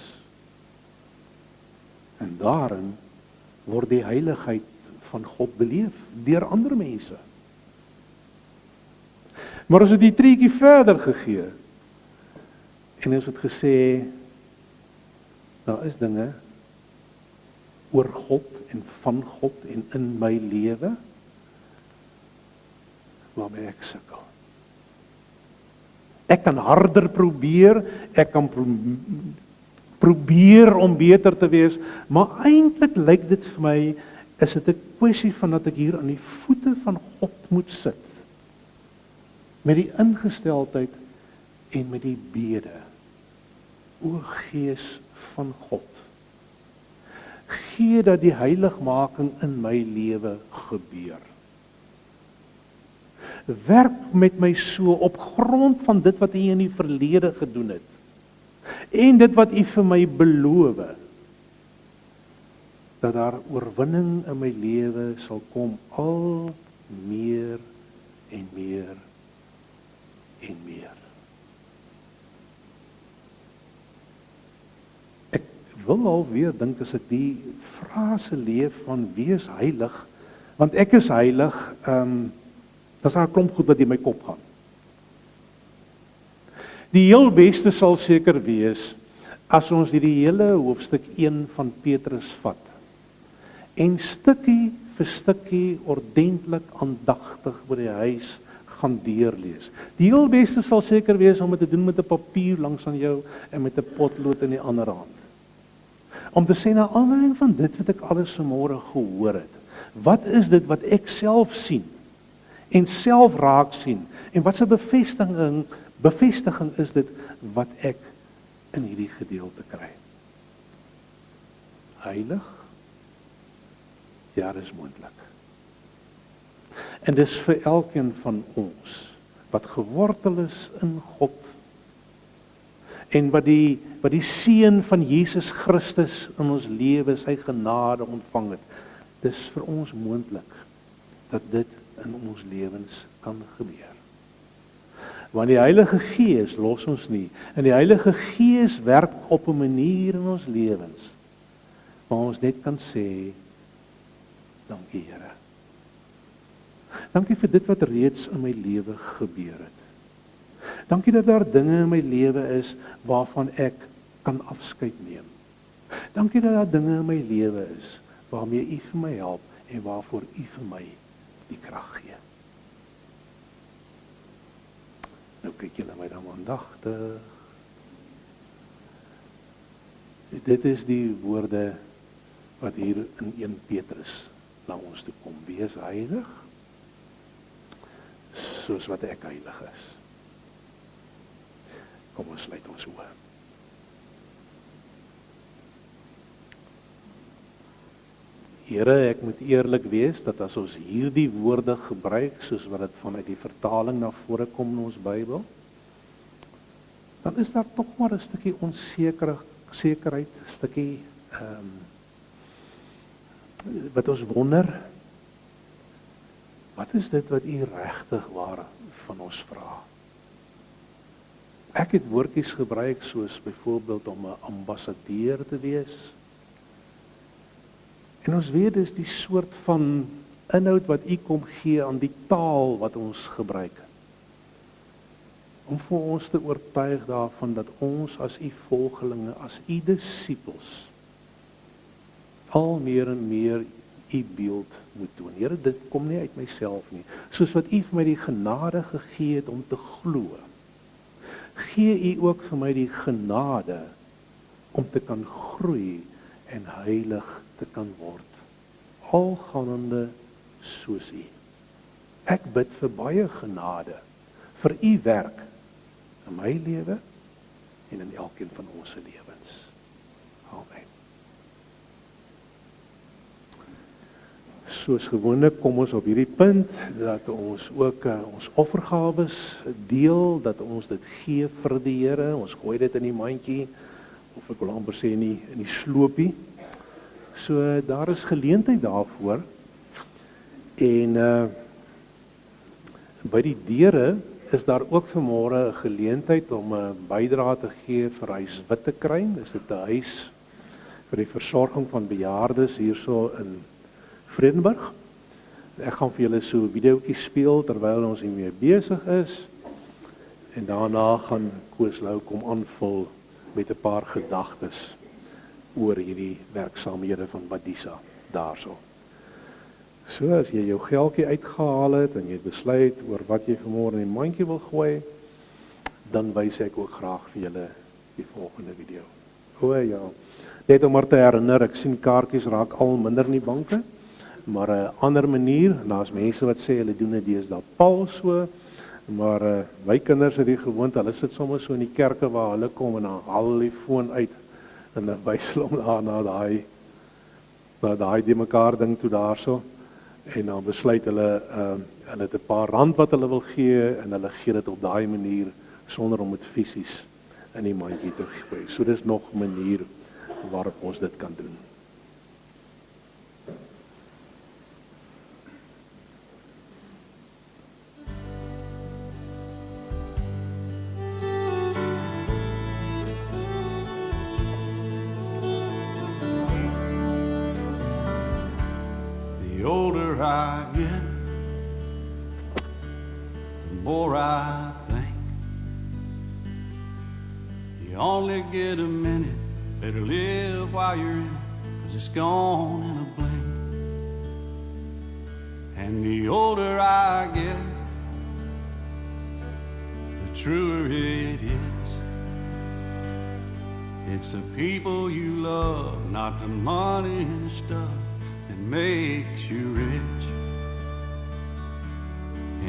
En daarin word die heiligheid van God beleef deur ander mense. Maar as het die treetjie verder gegee, en ons het gesê, daar is dinge oor God en van God en in my lewe, waarmee ek sukkel. Ek kan harder probeer, ek kan probeer om beter te wees, maar eintlik lyk dit vir my, is dit 'n kwessie van dat ek hier aan die voete van God moet sit, met die ingesteldheid en met die bede. O Gees van God, gee dat die heiligmaking in my lewe gebeur. Werk met my so op grond van dit wat U in die verlede gedoen het, en dit wat U vir my beloof. dat daar oorwinning in my lewe sal kom, al meer en meer en meer. Ek wil alweer dink as ek die frase leef van wees heilig, want ek is heilig, dat is 'n klomp goed wat in my kop gaan. Die heel beste sal seker wees, as ons hierdie hele hoofstuk 1 van Petrus vat, en stukkie vir stukkie ordentlik aandagtig by die huis gaan deurlees. Die heel beste sal seker wees om dit te doen met 'n papier langs aan jou en met 'n potlood in die ander hand. Om te sê na aanleiding van dit wat ek alles vanmôre gehoor het, wat is dit wat ek self sien en self raak sien en wat 'n bevestiging is dit wat ek in hierdie gedeelte kry. Heilig? Ja, dis moontlik. En dis vir elkeen van ons wat gewortel is in God en wat die seën van Jesus Christus in ons lewe, sy genade ontvang het. Dis vir ons moontlik dat dit in ons lewens kan gebeur. Want die Heilige Gees los ons nie, en die Heilige Gees werk op 'n manier in ons lewens waar ons net kan sê, dankie Here. Dankie vir dit wat reeds in my lewe gebeur het. Dankie dat daar dinge in my lewe is waarvan ek kan afskeid neem. Dankie dat daar dinge in my lewe is waarmee U vir my help en waarvoor U vir my die krag gee. Nou kyk julle my dan aandagtig. Dit is die woorde wat hier in 1 Petrus na ons toe kom. Wees heilig, soos wat ek heilig is. Kom ons sluit ons oë. Here, ek moet eerlik wees dat as ons hierdie woorde gebruik, soos wat dit vanuit die vertaling na vore kom in ons Bybel, dan is daar tog maar 'n stukkie onsekerheid, 'n stukkie wat ons wonder, wat is dit wat U regtig waar van ons vra? Ek het woordjies gebruik soos byvoorbeeld om 'n ambassadeur te wees. En ons weet dis die soort van inhoud wat U kom gee aan die taal wat ons gebruik. Om vir ons te oortuig daarvan dat ons as U volgelinge, as U disippels, al meer en meer U beeld moet toon. Here, dit kom nie uit myself nie. Soos wat U vir my die genade gegee het om te glo, gee U ook vir my die genade om te kan groei en heilig te kan word, algaande soos U. Ek bid vir baie genade, vir U werk in my lewe en in elkeen van ons se lewens. Amen. Soos gewoonlik kom ons op hierdie punt dat ons ook ons offergawes deel, dat ons dit gee vir die Here. Ons gooi dit in die mandjie, of ek wil amper sê in die sloopie. So daar is geleentheid daarvoor. En by die deure is daar ook vanmôre 'n geleentheid om 'n bydrae te gee vir Huis Wittekruin. Dis 'n huis vir die versorging van bejaardes hierso in Vredenburg. Ek gaan vir julle so 'n videoetjie speel terwyl ons hiermee besig is. En daarna gaan Koos Lou kom aanvul met 'n paar gedagtes oor hierdie werksaamhede van Badisa daarso. So as jy jou geldjie uitgehaal het en jy besluit oor wat jy vanmôre in die mandjie wil gooi, dan wys ek ook graag vir julle die volgende video. O ja, net om maar te herinner, ek sien kaartjies raak al minder in die banke, maar 'n ander manier, en daar's mense wat sê hulle doen dit deesdae paal so, maar my kinders het die gewoonte, hulle sit sommer so in die kerke waar hulle kom en dan haal hulle die foon uit en dan wys hulle hom daar na daai die mekaar ding toe daarso. En dan besluit hulle het 'n paar rand wat hulle wil gee en hulle gee dit op daai manier sonder om dit fisies in die mandjie te gooi. So dis nog 'n manier waarop ons dit kan doen. older I get, the more I think you only get a minute, better live while you're in it, 'cause it's gone in a blink. And the older I get, the truer it is. It's the people you love, not the money and stuff that makes you rich.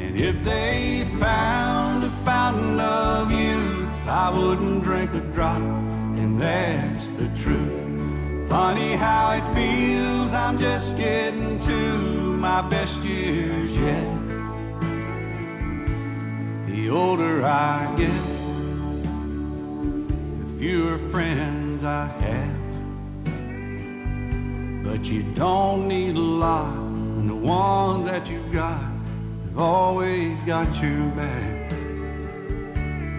And if they found a fountain of youth, I wouldn't drink a drop, and that's the truth. Funny how it feels, I'm just getting to my best years yet. The older I get, the fewer friends I have. But you don't need a lot, and the ones that you got have always got your back.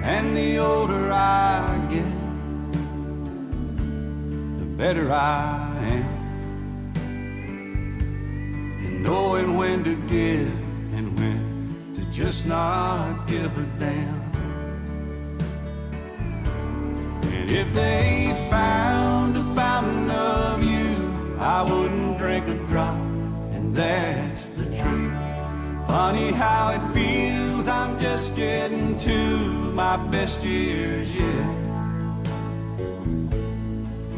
And the older I get, the better I am. And knowing when to give and when to just not give a damn. And if they found a fountain of youth, I wouldn't drink a drop, and that's the truth. Funny how it feels, I'm just getting to my best years yet.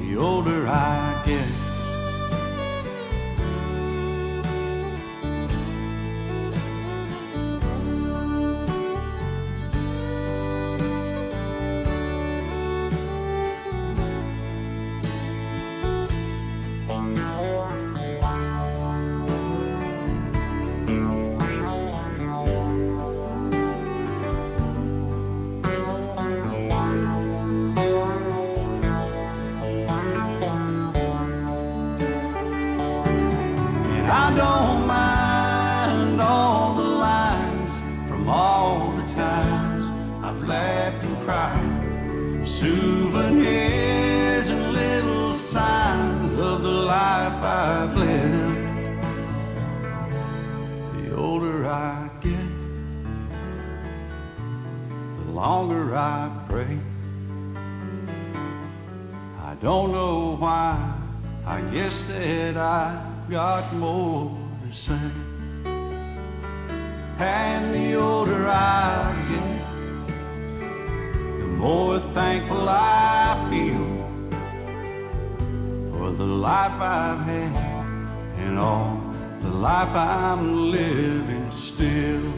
The older I get. I don't mind all the lines from all the times I've laughed and cried. Souvenirs and little signs of the life I've lived. The older I get, the longer I pray. I don't know why, I guess that I've got more to say. And the older I get, the more thankful I feel for the life I've had and all the life I'm living still.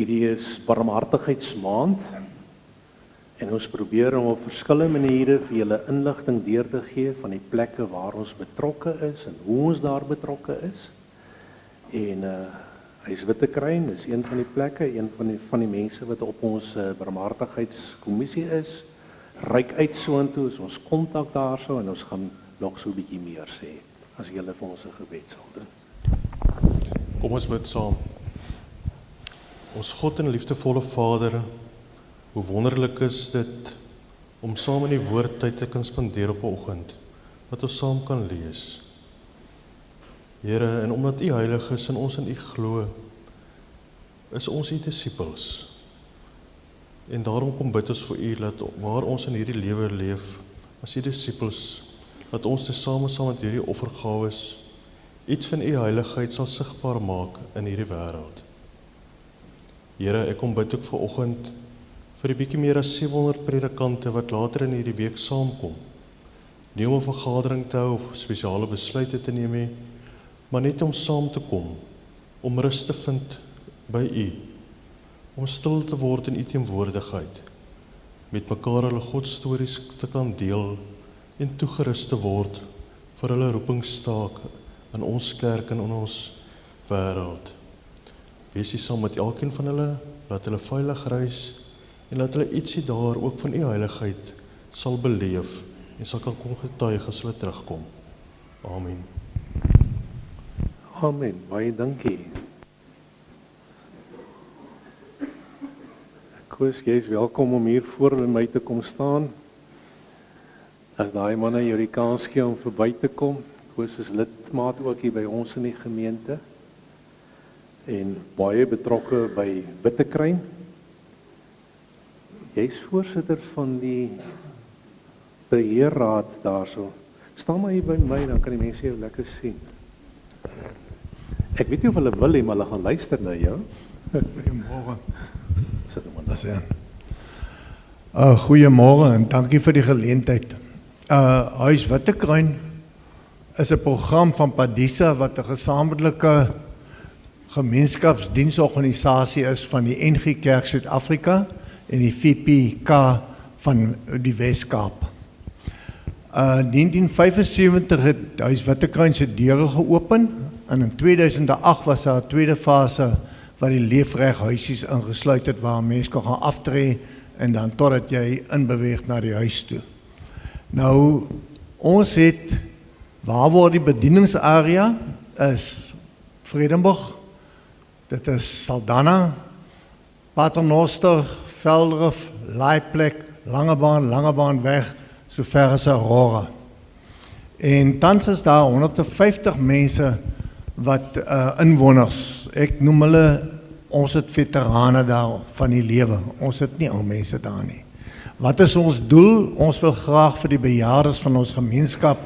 Hierdie is barmhartigheidsmaand en ons probeer om op verskillende maniere vir julle inligting deur te gee van die plekke waar ons betrokke is en hoe ons daar betrokke is. En hy's Wittekruin, is een van die plekke, een van die mense wat op ons barmhartigheidskommissie is. Ryk uit soontoe, is ons kontak daarso en ons gaan nog so 'n bietjie meer sê as julle vir ons 'n gebed sal doen. Kom ons bid saam. Ons God en liefdevolle Vader, hoe wonderlik is dit om saam in die woord tyd te kan spandeer op 'n oggend, wat ons saam kan lees. Here, en omdat U heilig is en ons in U glo, is ons U disippels. En daarom kom bid ons vir U, dat waar ons in hierdie lewe leef, as U disippels, dat ons saam met hierdie offergawes iets van U heiligheid sal sigbaar maak in hierdie wêreld. Here, ek kom bid ook vanoggend vir die bietjie meer as 700 predikante wat later in hierdie week saamkom. Nie om 'n vergadering te hou of spesiale besluite te neem nie, maar net om saam te kom, om rus te vind by U, om stil te word in U teenwoordigheid, met mekaar hulle Godstories te kan deel en toegerus te word vir hulle roepingstaak in ons kerk en in ons wêreld. Wees U saam met elkeen van hulle, laat hulle veilig reis en laat hulle ietsie daar ook van U heiligheid sal beleef en sal kan kom getuig as hulle terugkom. Amen. Amen. Baie dankie. Koos, jy is welkom om hier voor my te kom staan. As daai manne jou die kans gee om verby te kom. Koos is lidmaat ook hier by ons in die gemeente. En baie betrokke by Wittekruin. Jy is voorsitter van die beheerraad daarso. Staan maar hier by my, dan kan die mense jou lekker sien. Ek weet nie of hulle wil hê, maar hulle gaan luister na jou. Goeiemôre. Sit hom aan. Dis aan. Goeiemôre en dankie vir die geleentheid. Huis Wittekruin is 'n program van Padisa wat 'n gesamentlike gemeenskapsdiensorganisasie is van die NG Kerk Suid-Afrika en die VPK van die Wes-Kaap. 1975 het Huis Wittekruin se deure geopen en in 2008 was daar 'n tweede fase wat die leefreghuisies ingesluit het waar mense kan gaan aftree en dan totdat jy inbeweeg na die huis toe. Nou, ons het, waar word die bedieningsarea is Vredenburg, dit is Saldanha, Paternoster, Velderif, Laaiplek, Langebaan weg, so ver as Aurora. En tans is daar 150 mense wat inwoners, ek noem hulle, ons het veterane daar van die lewe, ons het nie ou mense daar nie. Wat is ons doel? Ons wil graag vir die bejaardes van ons gemeenskap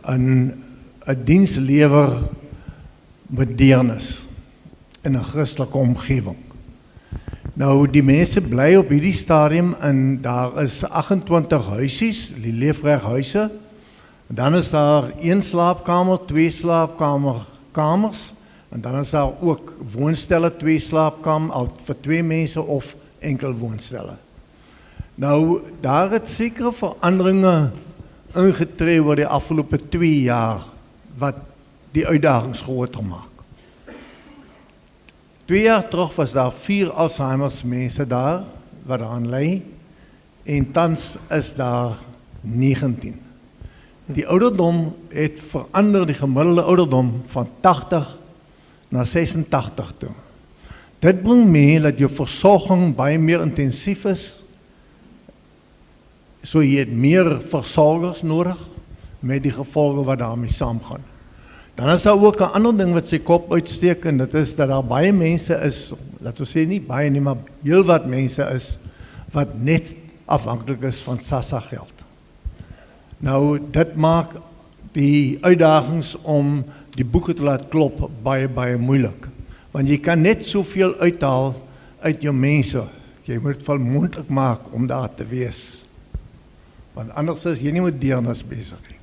'n diens lewer met deernis in 'n Christelike omgewing. Nou, die mense bly op hierdie stadium en daar is 28 huisies, die leefreghuise. Dan is daar 1 slaapkamer, 2 slaapkamers en dan is daar ook woonstelle, 2 slaapkamers vir 2 mense of enkel woonstelle. Nou, daar het sekere veranderinge ingetree oor die afgelope 2 jaar wat die uitdagings groter maak. 2 jaar terug was daar 4 Alzheimer's mense daar wat daaraan ly en tans is daar 19. Die ouderdom het verander, die gemiddelde ouderdom van 80 na 86 toe. Dit bring mee dat jou versorging baie meer intensief is, so jy het meer versorgers nodig met die gevolge wat daarmee saamgaan. Dan is daar ook 'n ander ding wat sy kop uitsteek en dit is dat daar baie mense is, laat ons sê nie baie nie, maar heel wat mense is wat net afhanklik is van SASSA geld. Nou, dit maak die uitdagings om die boeke te laat klop baie moeilik. Want jy kan net soveel uithaal uit jou mense. Jy moet het moontlik maak om daar te wees. Want anders is jy nie met deernis besig nie.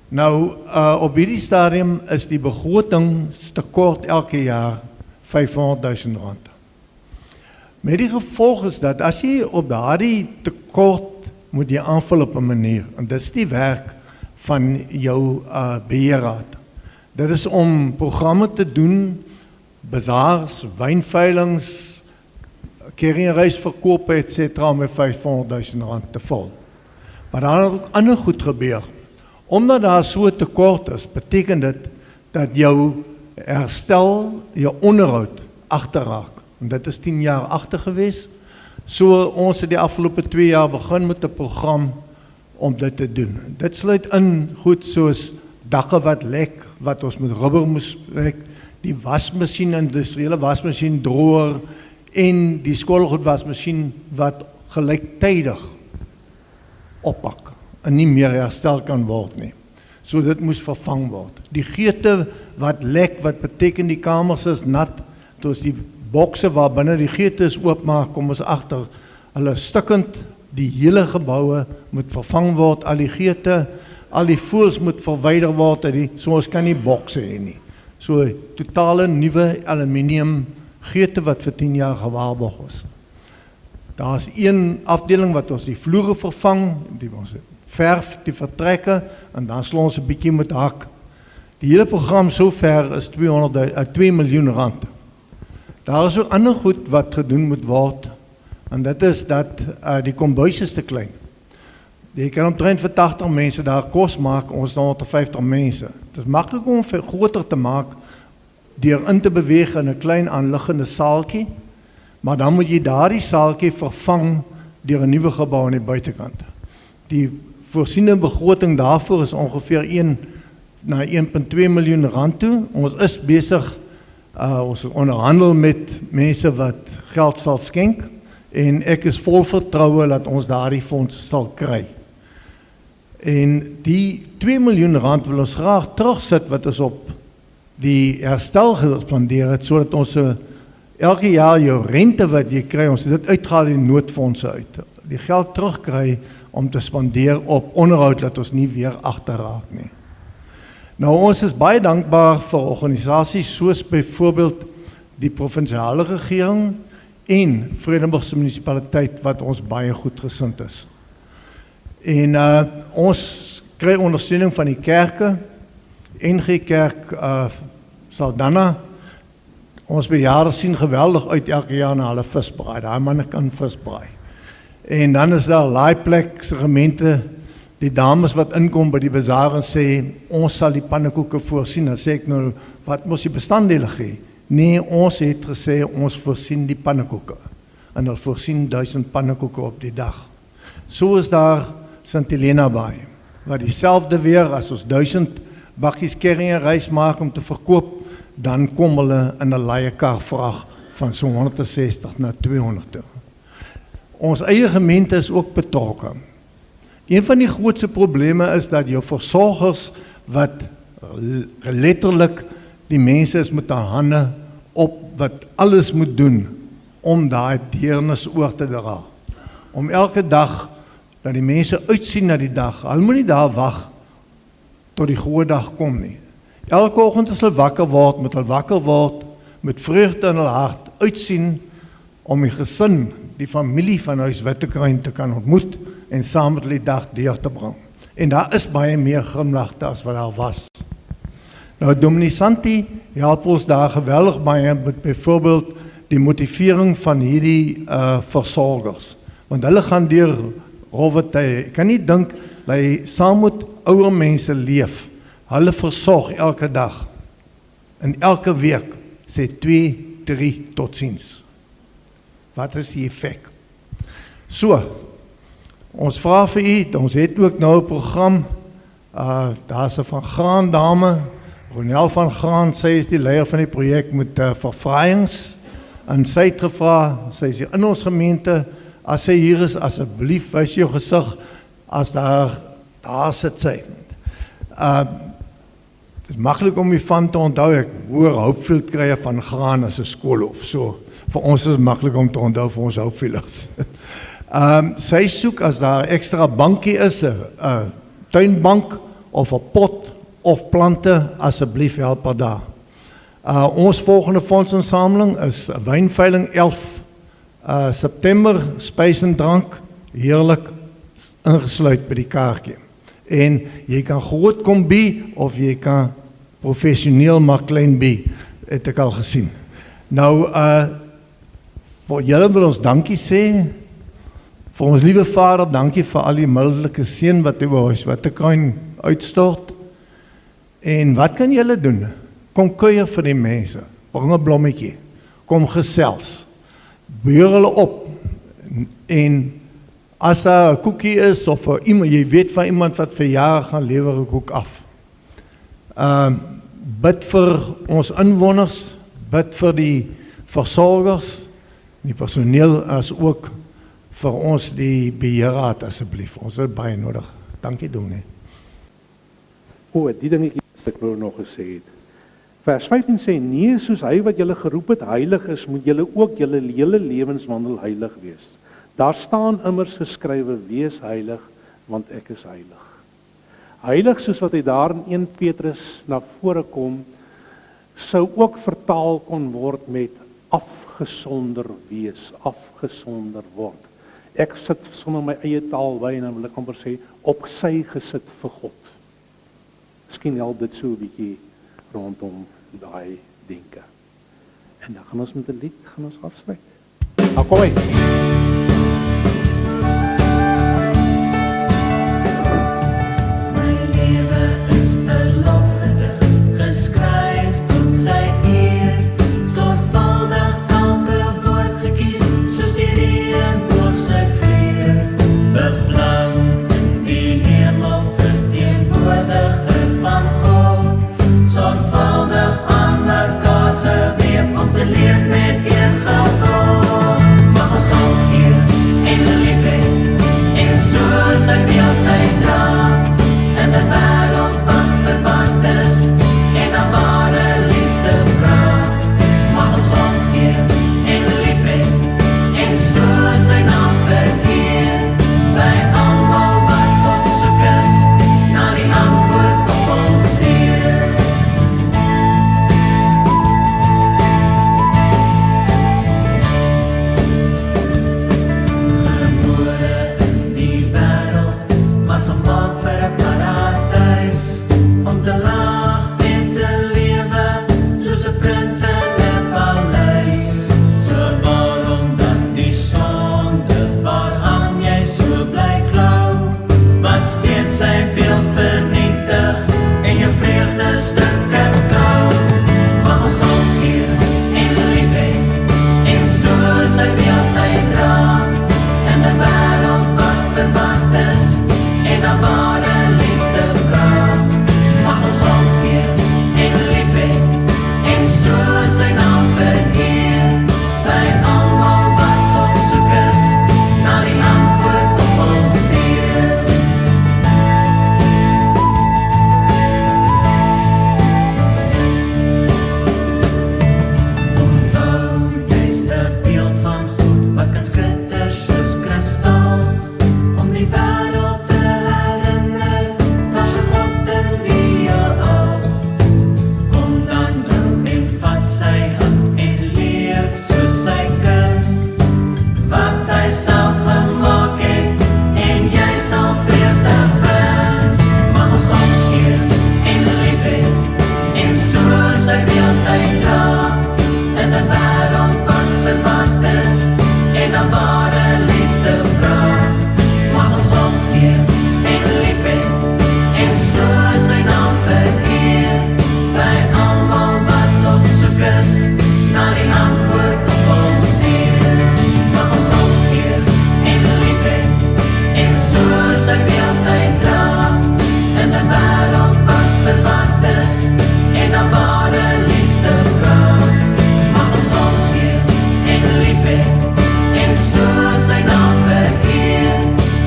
Nou, op hierdie stadium is die begrotingstekort elke jaar R500.000. Met die gevolg is dat as jy op daardie tekort moet jy aanvul op 'n manier, en dit is die werk van jou beheerraad. Dit is om programme te doen, bazaars, wynveilings, keringreisverkope etc. om met R500.000 te vul. Maar daar het ook ander goed gebeur. Omdat daar so tekort is, beteken dit dat jou herstel, jou onderhoud agterraak. En dit is 10 jaar agter gewees. So ons het die afgelope 2 jaar begin met 'n program om dit te doen. Dit sluit in goed soos dakke wat lek, wat ons met rubber moes lek, die wasmasjien, industriële wasmasjien, droër en die skoolgoed wasmasjien wat gelyktydig oppak en nie meer herstel kan word nie. So dit moes vervang word. Die geute wat lek, wat beteken die kamers is nat, toe is die bokse waar binne die geute is oopmaak, kom ons agter, hulle stukkend, die hele geboue moet vervang word, al die geute, al die voëls moet verwyder word, so ons kan nie bokse hê nie. So totale nuwe aluminium geute wat vir 10 jaar gewaarborg is. Daar is een afdeling wat ons die vloere vervang, die ons verf die vertrekke en dan sal ons 'n bietjie met hak. Die hele program sover is 2 miljoen rand. Daar is ook ander goed wat gedoen moet word en dit is dat die kombuis is te klein. Jy kan omtrent vir 80 mense daar kos maak, ons 150 mense. Het is maklik om groter te maak deur in te beweeg in 'n klein aanliggende saaltjie, maar dan moet jy daardie saaltjie vervang deur 'n nuwe gebou aan die buitekant. Die voorsiene begroting daarvoor is ongeveer 1 na 1.2 miljoen rand toe. Ons is besig, ons onderhandel met mense wat geld sal skenk en ek is vol vertroue dat ons daardie fondse sal kry. En die 2 miljoen rand wil ons graag terugsit wat ons op die herstel gespandeer het, sodat ons elke jaar jou rente wat jy kry, ons het dit uitgehaal in die noodfondse uit. Die geld terugkry om te spandeer op onderhoud, dat ons nie weer agterraak nie. Nou, ons is baie dankbaar vir organisasies soos byvoorbeeld die provinsiale regering en Vredenburgse munisipaliteit wat ons baie goed gesind is. En ons kry ondersteuning van die kerke, NG Kerk, Saldanha. Ons bejaardes sien geweldig uit elke jaar na hulle visbraai. Daai manne kan visbraai. En dan is daar Laaiplek se gemeente, die dames wat inkom by die bazaar en sê, ons sal die pannekoeke voorsien. Dan sê ek nou, wat moes die bestanddele gee? Nee, ons het gesê, ons voorsien die pannekoeke. En hulle voorsien 1000 pannekoeke op die dag. So is daar St. Helena Baai, wat dieselfde weer as ons 1000 bakkies curry en rys maak om te verkoop, dan kom hulle in 'n leiekar vrag van so 160 na 200 toe. Ons eie gemeente is ook betrokke. Een van die grootste probleme is dat jou versorgers wat letterlik die mense is met haar hande op wat alles moet doen om daai deernis oor te dra. Om elke dag dat die mense uitsien na die dag. Hulle moet nie daar wag tot die groot dag kom nie. Elke oggend as hulle wakker word, moet hulle wakker word met vreugde in hulle hart, uitsien om die gesin, die familie van Huis Wittekruin te kan ontmoet en saam met hulle die dag deur te bring. En daar is baie meer glimlagte as wat daar was. Nou, Dominisanti help ons daar geweldig baie met byvoorbeeld die motivering van hierdie versorgers. Want hulle gaan deur rowwe tye. Ek kan nie dink dat jy saam met ouer mense leef. Hulle versorg elke dag. En elke week sê 2, 3 totsiens. Wat is die effek? So, ons vra vir u, ons het ook nou 'n program, daar is 'n van Graan dame, Ronel van Graan, sy is die leier van die projek met vervraaiings, en sy het gevra, sy is in ons gemeente, as sy hier is, asseblief wys jou gesig, as daar sit sy. Het is maklik om die van te onthou, ek hoor Hopefield kry van Graan as 'n skool of so. Vir ons is het maklik om te onthou vir ons Hopefielders. Sy soek as daar ekstra bankie is, 'n tuinbank of 'n pot of plante, asseblief help haar daar. Ons volgende fondsinsameling is wynveiling 11 September, spys en drank, heerlik ingesluit by die kaartjie. En jy kan groot kom by of jy kan professioneel maar klein by, het ek al gesien. Nou, vir julle wil ons dankie sê, vir ons liewe Vader, dankie vir al die mildelike seën wat u oor Huis Wittekruin uitstort. En wat kan julle doen? Kom kuier vir die mense, bring 'n blommetjie, kom gesels, beur hulle op, en as daar 'n koekie is, of iemand, jy weet van iemand wat vir jare gaan lewer 'n koek af. Bid vir ons inwoners, bid vir die versorgers, die personeel, as ook vir ons die beheerraad asseblief. Ons het baie nodig. Dankie dominee. Die dingetjie wat ek nou nog gesê het. Vers 15 sê, nee, soos hy wat julle geroep het heilig is, moet julle ook julle hele lewenswandel heilig wees. Daar staan immers geskrywe, wees heilig, want ek is heilig. Heilig soos wat hy daar in 1 Petrus na vore kom, sou ook vertaal kon word met afgesonder wees, afgesonder word. Ek sit sommer my eie taal by en dan wil ek amper sê op sy gesit vir God. Miskien help dit so 'n bietjie rondom daai denke. En dan gaan ons met 'n lied gaan ons afsluit. Nou kom hy. My lewe is 'n lofgedig, geskryf tot sy eer. Sorgvuldig elke woord gekies, soos die reënboog se kleur. Beplan in die hemel, verteenwoordiger van God. Sorgvuldig aan mekaar geweef, om te leef met een gebod. Mag ons omkeer en lief hê, en so sy beeld uitdra, in 'n wêreld wat verwant is, en na ware liefde vra. Mag ons omkeer en lief hê, en so sy naam vereer, by almal wat op soek is, na die antwoord op ons seer. Gebore in die wêreld, maar gemaak vir 'n paradys, om te lag en te lewe, soos 'n prins in 'n paleis. So waarom dan die sonde, waaraan jy so bly klou, wat steeds sy beeld vernietig, en jou vreugde stukke kou. Mag ons omkeer en lief hê, en so sy beeld uitdra, in 'n wêreld wat verwant is, en na ware liefde vra. Mag ons omkeer en lief hê, en so sy naam vereer, by almal wat op soek is, na die antwoord op ons seer. Onthou, jy's 'n beeld van God, wat kan skitter soos kristal, om die wêreld te herinner, daar's 'n God in wie jou al. Kom dan in en vat sy hand, en leef soos sy kind, wat hy self gemaak het, en jy sal vreugde vind. Mag ons omkeer en lief hê, en so sy beeld uitdra, in 'n wêreld wat verwant is, en na ware liefde vra. Mag ons omkeer en lief hê, en so sy naam vereer, by almal wat op soek is, na die antwoord op ons seer. Mag ons omkeer en lief hê, en so sy beeld uitdra, in 'n wêreld wat verwant is, en na ware liefde vra. Mag ons omkeer en lief hê, en so sy naam vereer,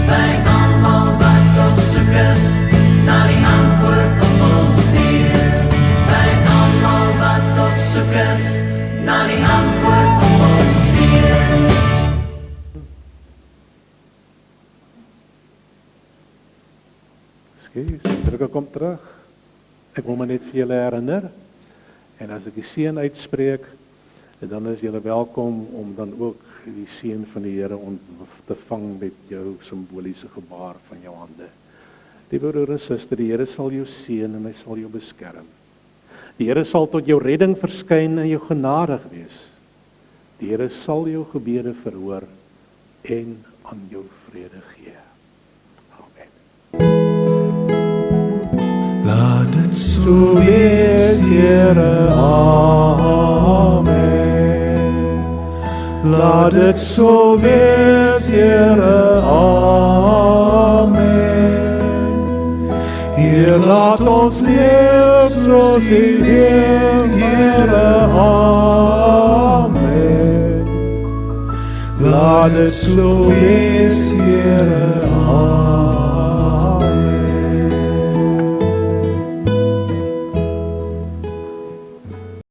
by almal wat op soek is, na die antwoord op ons seer. By almal wat op soek is, na die antwoord op ons seer. Skus, druk kom terug. Ek wil my net vir julle herinner. En as ek die seën uitspreek, dan is julle welkom om dan ook die seën van die Here te vang met jou simboliese gebaar van jou hande. Liewe broer en suster, die Here sal jou seën en hy sal jou beskerm. Die Here sal tot jou redding verskyn en jou genadig wees. Die Here sal jou gebede verhoor en aan jou vrede gee. Amen. Laat dit so wees, Here, amen. Laat dit so wees, Here, amen. Hier laat ons leef soos U leef, Here, amen. Laat dit so wees, Here, amen.